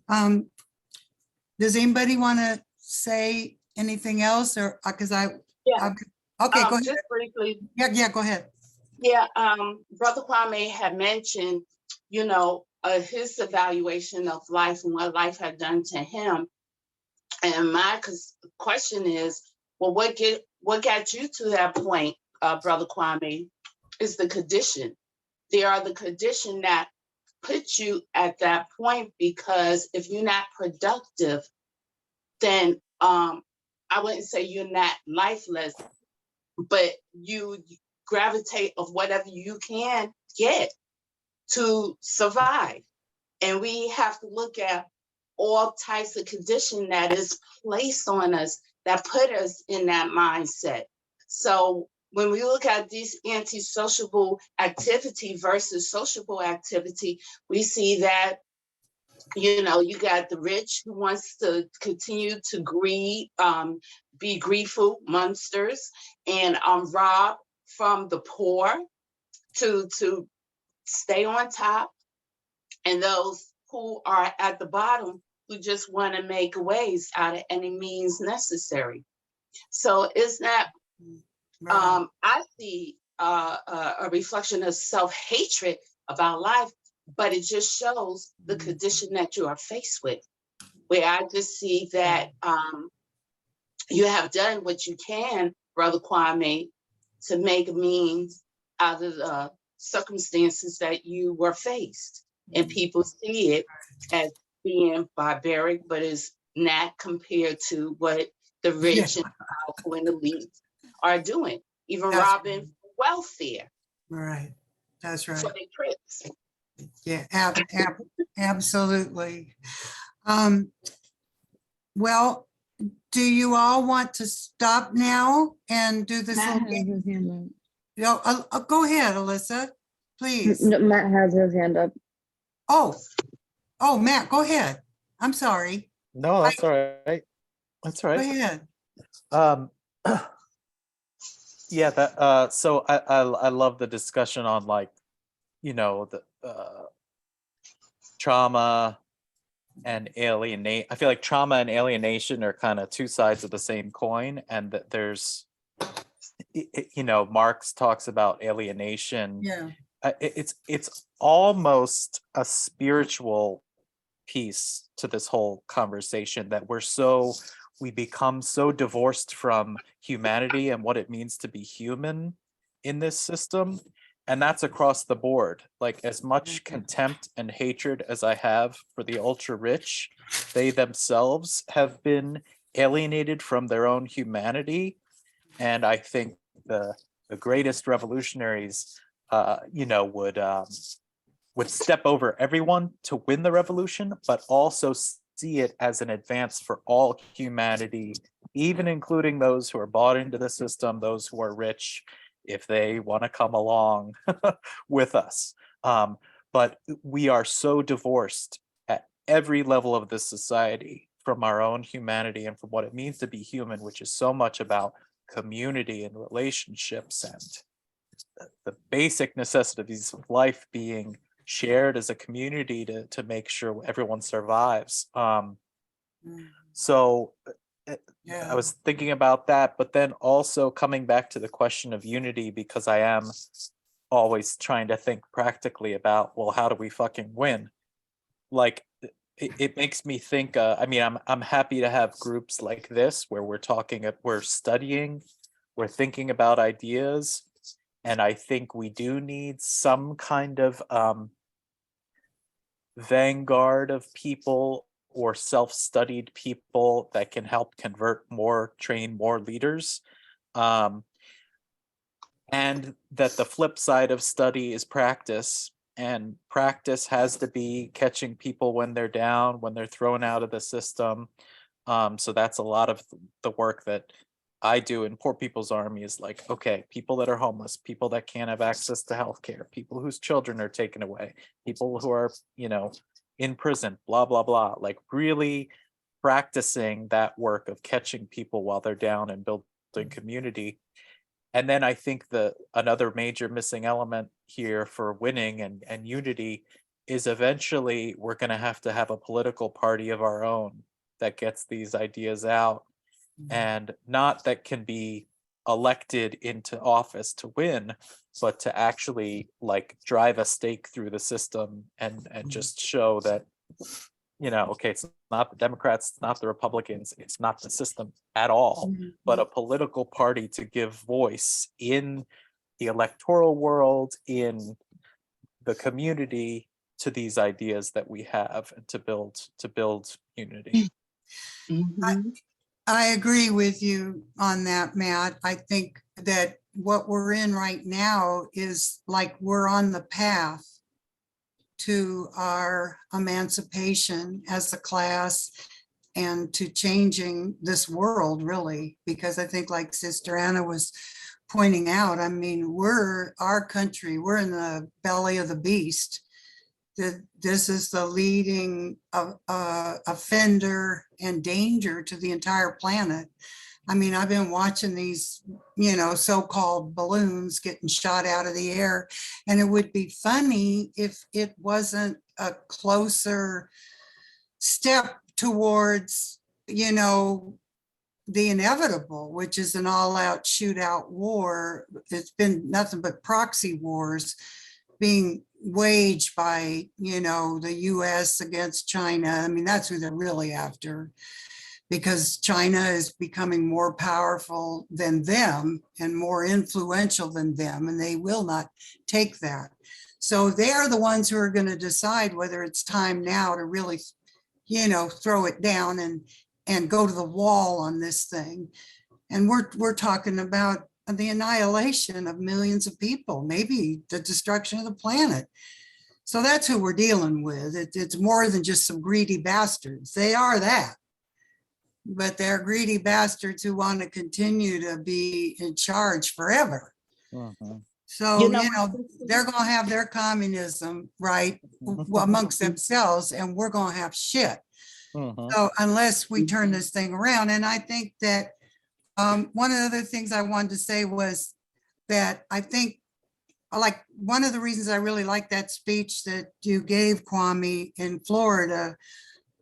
Does anybody want to say anything else or, because Yeah. okay, go ahead. Just briefly, Yeah, go ahead. yeah, Brother Kwame had mentioned, his evaluation of life and what life had done to him. And my question is, well, what got you to that point, Brother Kwame, is the condition. They are the condition that put you at that point, because if you're not productive, then I wouldn't say you're not lifeless, but you gravitate of whatever you can get to survive. And we have to look at all types of condition that is placed on us that put us in that mindset. So when we look at this anti-sociable activity versus sociable activity, we see that, you got the rich who wants to continue to be greedful monsters, and rob from the poor to stay on top, and those who are at the bottom who just want to make ways out of any means necessary. So it's not, Right. I see a reflection of self-hatred about life, but it just shows the condition that you are faced with, where I just see that you have done what you can, Brother Kwame, to make means out of the circumstances that you were faced. And people see it as being barbaric, but it's not compared to what the rich and powerful and elite are doing, even That's robbing welfare right. That's right. for their trips. Yeah, absolutely. Well, do you all want to stop now and do this? Matt little has game? his hand Go ahead, Alyssa, up. please. No, Matt has his hand up. Oh, Matt, go ahead. I'm sorry. No, that's all right. That's all Go right. ahead. Um, yeah, so I love the discussion on, like, the trauma and alienate. I feel like trauma and alienation are kind of two sides of the same coin, and that there's, Marx talks about alienation. Yeah. It's almost a spiritual piece to this whole conversation, that we become so divorced from humanity and what it means to be human in this system. And that's across the board. Like, as much contempt and hatred as I have for the ultra rich, they themselves have been alienated from their own humanity. And I think the greatest revolutionaries would step over everyone to win the revolution, but also see it as an advance for all humanity, even including those who are bought into the system, those who are rich, if they want to come along with us. But we are so divorced at every level of this society from our own humanity and from what it means to be human, which is so much about community and relationships and the basic necessities of life being shared as a community to make sure everyone survives. So I was thinking about that, but then also coming back to the question of unity, because I am always trying to think practically about, well, how do we fucking win? Like, it makes me think, I'm happy to have groups like this where we're studying, we're thinking about ideas. And I think we do need some kind of vanguard of people or self-studied people that can help train more leaders. And that the flip side of study is practice. And practice has to be catching people when they're down, when they're thrown out of the system. So that's a lot of the work that I do in Poor People's Army, is like, okay, people that are homeless, people that can't have access to healthcare, people whose children are taken away, people who are, in prison, blah, blah, blah. Like, really practicing that work of catching people while they're down and building community. And then I think another major missing element here for winning and unity is eventually we're going to have a political party of our own that gets these ideas out, and not that can be elected into office to win, but to actually like drive a stake through the system and just show that, okay, it's not the Democrats, it's not the Republicans, it's not the system at all, but a political party to give voice in the electoral world, in the community, to these ideas that we have, and to build unity. I agree with you on that, Matt. I think that what we're in right now is like we're on the path to our emancipation as a class and to changing this world, really, because I think like Sister Anna was pointing out, I mean, our country, we're in the belly of the beast. This is the leading offender and danger to the entire planet. I mean, I've been watching these, so-called balloons getting shot out of the air, and it would be funny if it wasn't a closer step towards, the inevitable, which is an all-out shootout war. It's been nothing but proxy wars being waged by, the US against China. I mean, that's who they're really after, because China is becoming more powerful than them and more influential than them, and they will not take that. So they are the ones who are going to decide whether it's time now to really, throw it down and go to the wall on this thing. And we're talking about the annihilation of millions of people, maybe the destruction of the planet. So that's who we're dealing with. It's more than just some greedy bastards. They are that. But they're greedy bastards who want to continue to be in charge forever. So, they're going to have their communism, right, amongst themselves, and we're going to have shit. So unless we turn this thing around. And I think that one of the other things I wanted to say was that I think, like, one of the reasons I really like that speech that you gave, Kwame, in Florida,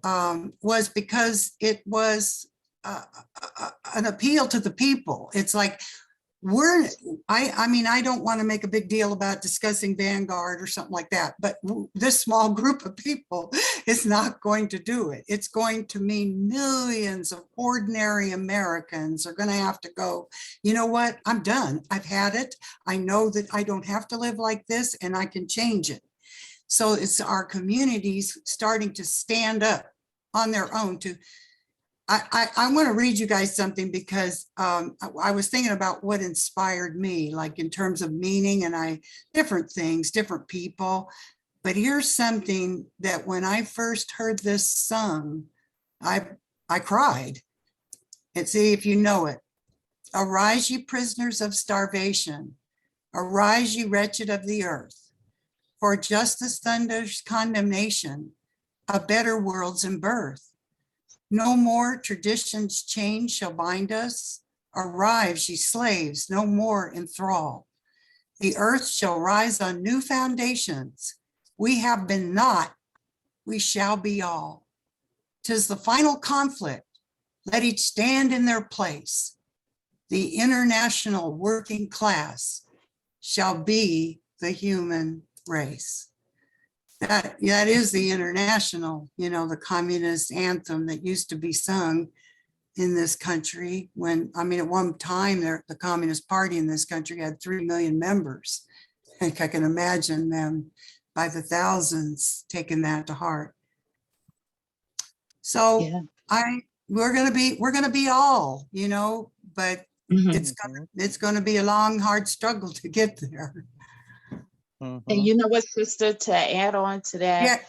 was because it was an appeal to the people. It's like, I mean, I don't want to make a big deal about discussing Vanguard or something like that, but this small group of people is not going to do it. It's going to mean millions of ordinary Americans are going to have to go, you know what, I'm done. I've had it. I know that I don't have to live like this, and I can change it. So it's our communities starting to stand up on their own to, I want to read you guys something, because I was thinking about what inspired me, like in terms of meaning, and different things, different people. But here's something that when I first heard this sung, I cried. And see if you know it. Arise, ye prisoners of starvation. Arise, ye wretched of the earth. For justice thunders condemnation. A better world's in birth. No more traditions chained shall bind us. Arise, ye slaves, no more in thrall. The earth shall rise on new foundations. We have been not, we shall be all. 'Tis the final conflict. Let each stand in their place. The international working class shall be the human race. That is the international, the communist anthem that used to be sung in this country when, I mean, at one time the Communist Party in this country had 3 million members. I think I can imagine them by the thousands taking that to heart. So we're gonna be all, but it's gonna be a long, hard struggle to get there. And you know what, sister, to add on to that,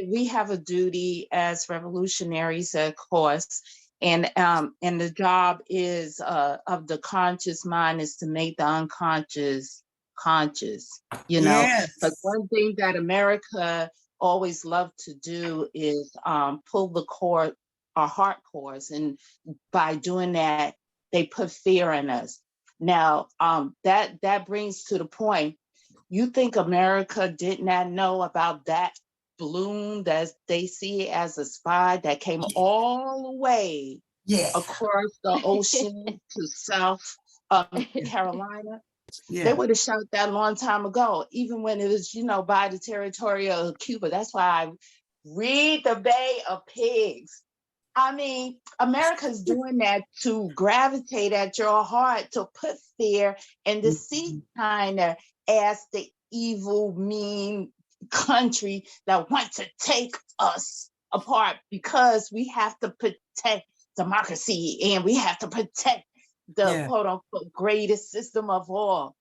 we have a duty as revolutionaries, of course, and the job is of the conscious mind is to make the unconscious conscious, Yes. But one thing that America always loved to do is pull the cord, our heart cords, and by doing that, they put fear in us. Now, that brings to the point, You think America did not know about that balloon that they see as a spy that came all the way Yeah, across the ocean to South Carolina? They yeah, would have shot that a long time ago, even when it was, by the territory of Cuba. That's why I read the Bay of Pigs. I mean, America's doing that to gravitate at your heart, to put fear and deceit kind of as the evil, mean country that wants to take us apart because we have to protect democracy and we have to protect the yeah, quote unquote greatest system of all,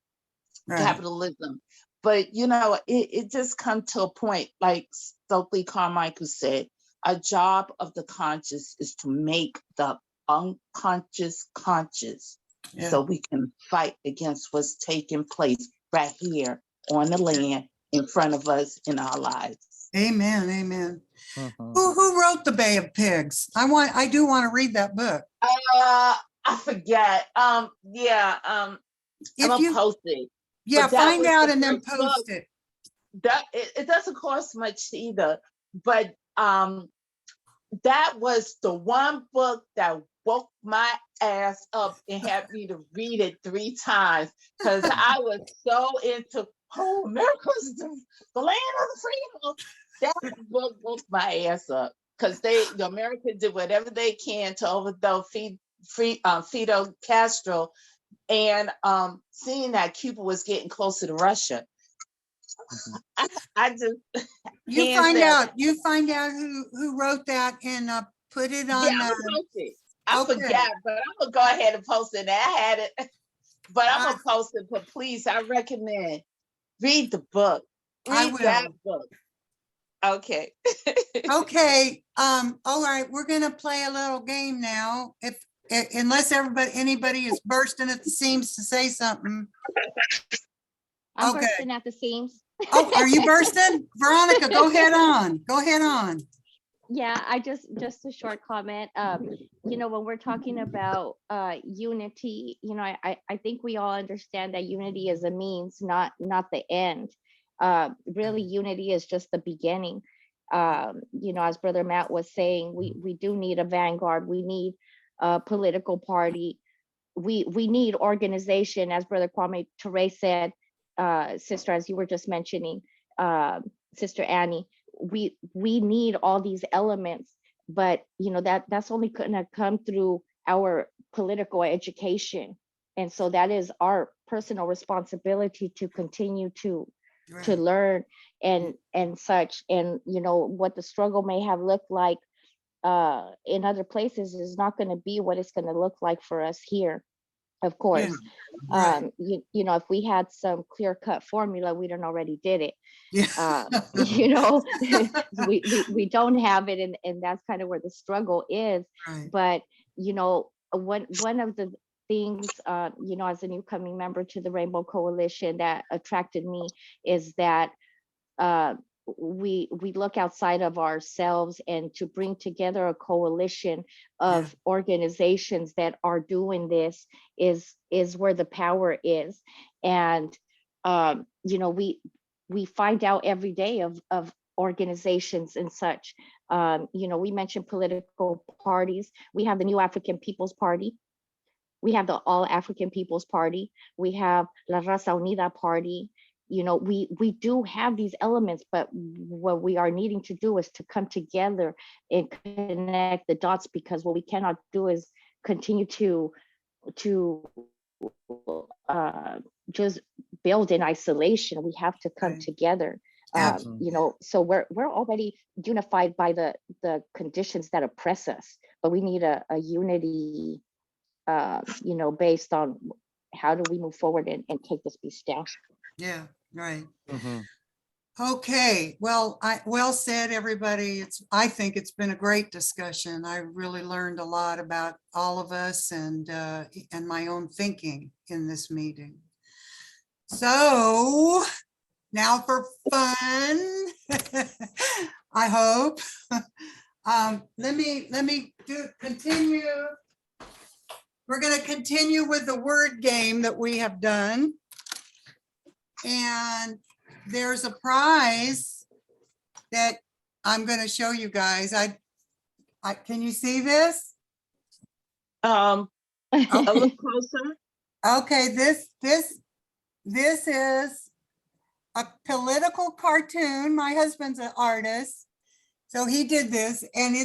right. capitalism. But it just come to a point, like Stokely Carmichael said, a job of the conscious is to make the unconscious conscious, Yeah. so we can fight against what's taking place right here on the land in front of us in our lives. Amen, amen. Mhm. Who wrote The Bay of Pigs? I do want to read that book. I forget. Yeah. I'm If gonna you, post it. yeah, But that find was out the and then first book. post it. That it doesn't cost much either, but that was the one book that woke my ass up and had me to read it 3 times because I was so into America's the land of the freedom. That book woke my ass up because the Americans did whatever they can to overthrow Fidel Castro, and seeing that Cuba was getting closer to Russia. Mhm. I just You hands find down. out, who wrote that and put it Yeah, on. I'm gonna post it. I Okay. forgot, but I'm gonna go ahead and post it. I had it, but I'm I gonna post it. But please, I recommend read the book. I Read that will. book. Okay. Okay, all right, we're gonna play a little game now. If unless anybody is bursting at the seams to say something. I'm Okay. bursting at the seams. Oh, are you bursting? Veronica, go ahead on. Go ahead on. Yeah, I just a short comment. When we're talking about unity, I think we all understand that unity is a means, not the end. Really, unity is just the beginning. As Brother Matt was saying, we do need a vanguard. We need a political party. We need organization, as Brother Kwame Ture said, sister, as you were just mentioning, Sister Annie. We need all these elements, but that's only gonna come through our political education, and so that is our personal responsibility to continue to Right. learn and such. And what the struggle may have looked like in other places is not going to be what it's going to look like for us here, of course. Right. If we had some clear-cut formula, we done already did it. Yeah. We don't have it, and that's kind of where the struggle is. Right. But one of the things, as a new coming member to the Rainbow Coalition, that attracted me is that we look outside of ourselves, and to bring together a coalition of organizations that are doing this is where the power is. And we find out every day of organizations and such. We mentioned political parties. We have the New African People's Party. We have the All African People's Party. We have La Raza Unida Party. We do have these elements, but what we are needing to do is to come together and connect the dots, because what we cannot do is continue to just build in isolation. We have to come Right. together. So we're already unified by the conditions that oppress us, but we need a unity, based on how do we move forward and take this beast down. Yeah. Right. Mhm. Okay. Well said, everybody. I think it's been a great discussion. I really learned a lot about all of us and my own thinking in this meeting. So now for fun, I hope. Let me continue. We're going to continue with the word game that we have done. And there's a prize that I'm going to show you guys. Can you see this? A little closer. Okay, this is a political cartoon. My husband's an artist, so he did this, and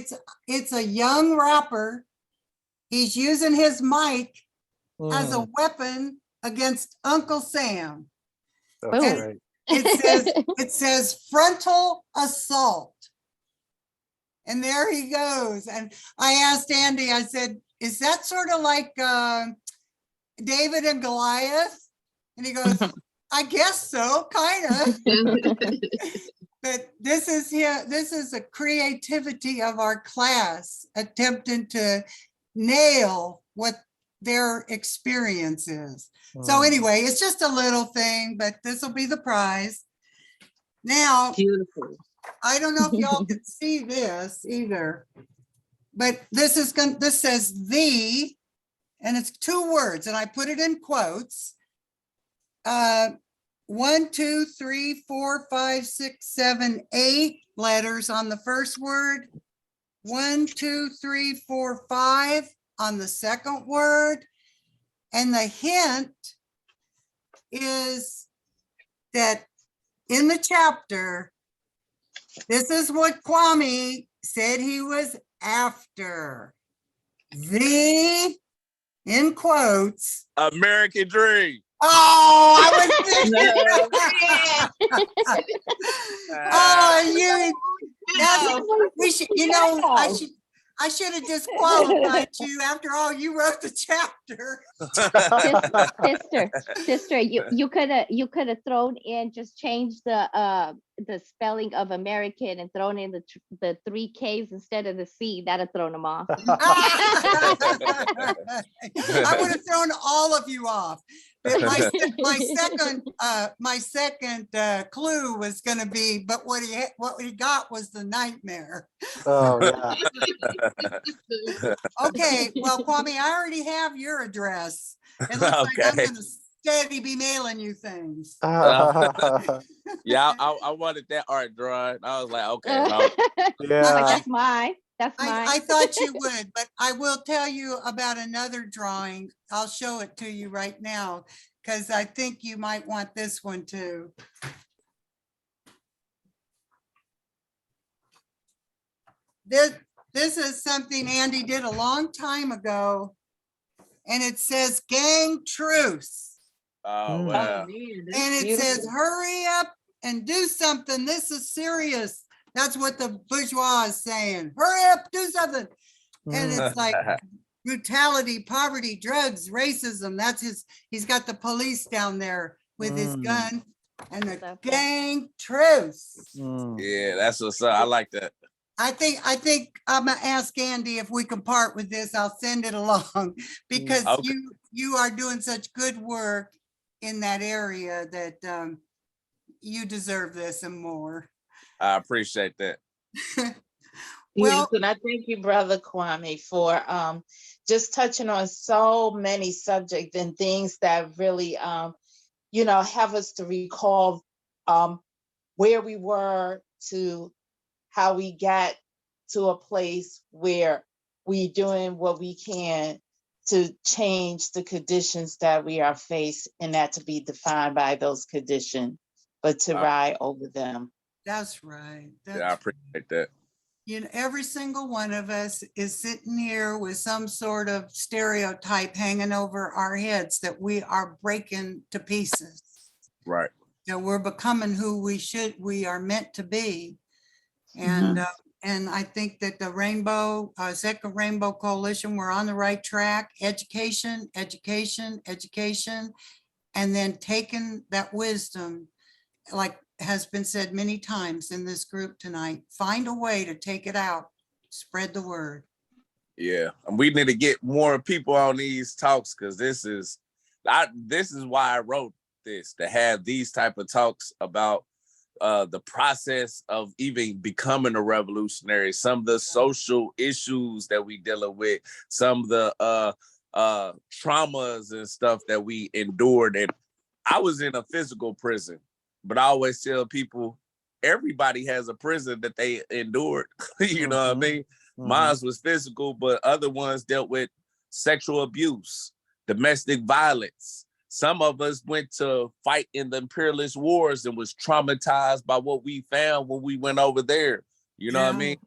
it's a young rapper. He's using his mic as a weapon against Uncle Sam. That's Oh. great. It says frontal assault. And there he goes. And I asked Andy, I said, is that sort of like David and Goliath? And he goes, I guess so, kind of. But this is a creativity of our class attempting to nail what their experience is. So anyway, it's just a little thing, but this will be the prize. Now, Beautiful. I don't know if y'all can see this either, but this says the, and it's 2 words, and I put it in quotes. 1, 2, 3, 4, 5, 6, 7, 8 letters on the first word. 1, 2, 3, 4, 5 on the second word. And the hint is that in the chapter, this is what Kwame said he was after. The, in quotes, American Dream. oh, I was thinking. Oh, we should, I should have disqualified you. After all, you wrote the chapter. Sister, you could have thrown in, just changed the spelling of American and thrown in the 3 K's instead of the C. That'd have thrown them off. I would have thrown all of you off. But my second clue was going to be, but what he got was the nightmare. Oh, yeah. Okay, well, Kwame, I already have your address. It looks like I'm going to steady be mailing you things. Yeah, I wanted that art drawing. I was like, okay. Yeah. That's mine. That's mine. I thought you would, but I will tell you about another drawing. I'll show it to you right now, because I think you might want this one too. This is something Andy did a long time ago, and it says gang truce. Oh, wow. And it says, hurry up and do something. This is serious. That's what the bourgeois is saying. Hurry up, do something. And it's like brutality, poverty, drugs, racism. He's got the police down there with his gun and the gang truce. Yeah, that's what's up. I like that. I think I'm gonna ask Andy if we can part with this. I'll send it along because you are doing such good work in that area that you deserve this and more. I appreciate that. Well, and I thank you, Brother Kwame, for just touching on so many subjects and things that really, have us to recall where we were to how we got to a place where we doing what we can to change the conditions that we are faced, and not to be defined by those conditions, but to ride over them. That's right. Yeah, I appreciate that. Every single one of us is sitting here with some sort of stereotype hanging over our heads that we are breaking to pieces. Right. We're becoming who we are meant to be. And I think that the Second Rainbow Coalition, we're on the right track. Education, education, education, and then taking that wisdom, like has been said many times in this group tonight, find a way to take it out, spread the word. Yeah, and we need to get more people on these talks, because this is why I wrote this, to have these type of talks about the process of even becoming a revolutionary, some of the social issues that we dealing with, some of the traumas and stuff that we endured, and I was in a physical prison, but I always tell people everybody has a prison that they endured. You know what I mean? Mine was physical, but other ones dealt with sexual abuse, domestic violence. Some of us went to fight in the imperialist wars and was traumatized by what we found when we went over there. You know what I mean?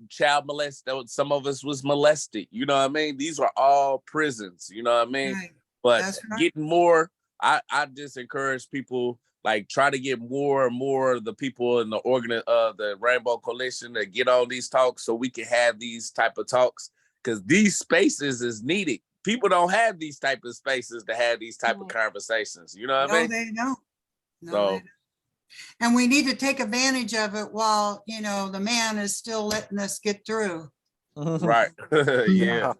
Child molested. Some of us was molested. You know what I mean? These are all prisons. You know what I mean? Right. But That's right. getting more, I just encourage people, like, try to get more and more of the people in the Rainbow Coalition to get on these talks so we can have these type of talks, because these spaces is needed. People don't have these type of spaces to have these type of conversations. You know what I No, mean? they don't. No, So they don't. And we need to take advantage of it while, you know, the man is still letting us get through. right. Yeah.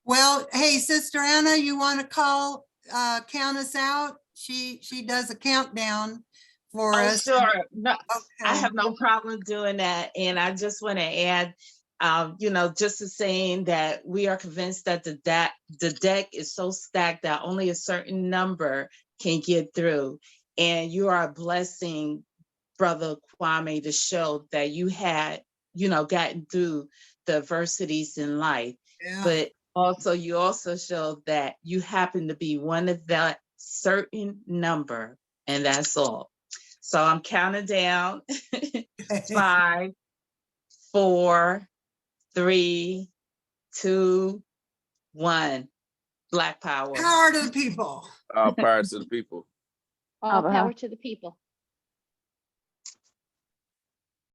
Well, hey, Sister Anna, you want to count us out? She does a countdown for Oh, us. sure. No, I Okay. have no problem doing that. And I just want to add, just to saying that we are convinced that the deck is so stacked that only a certain number can get through. And you are a blessing, Brother Kwame, to show that you had, gotten through the adversities in life. Yeah. But also, you also showed that you happen to be one of that certain number, and that's all. So I'm counting down 5, 4, 3, 2, 1. Black power. Power to the people. All power to the people. All power to the people.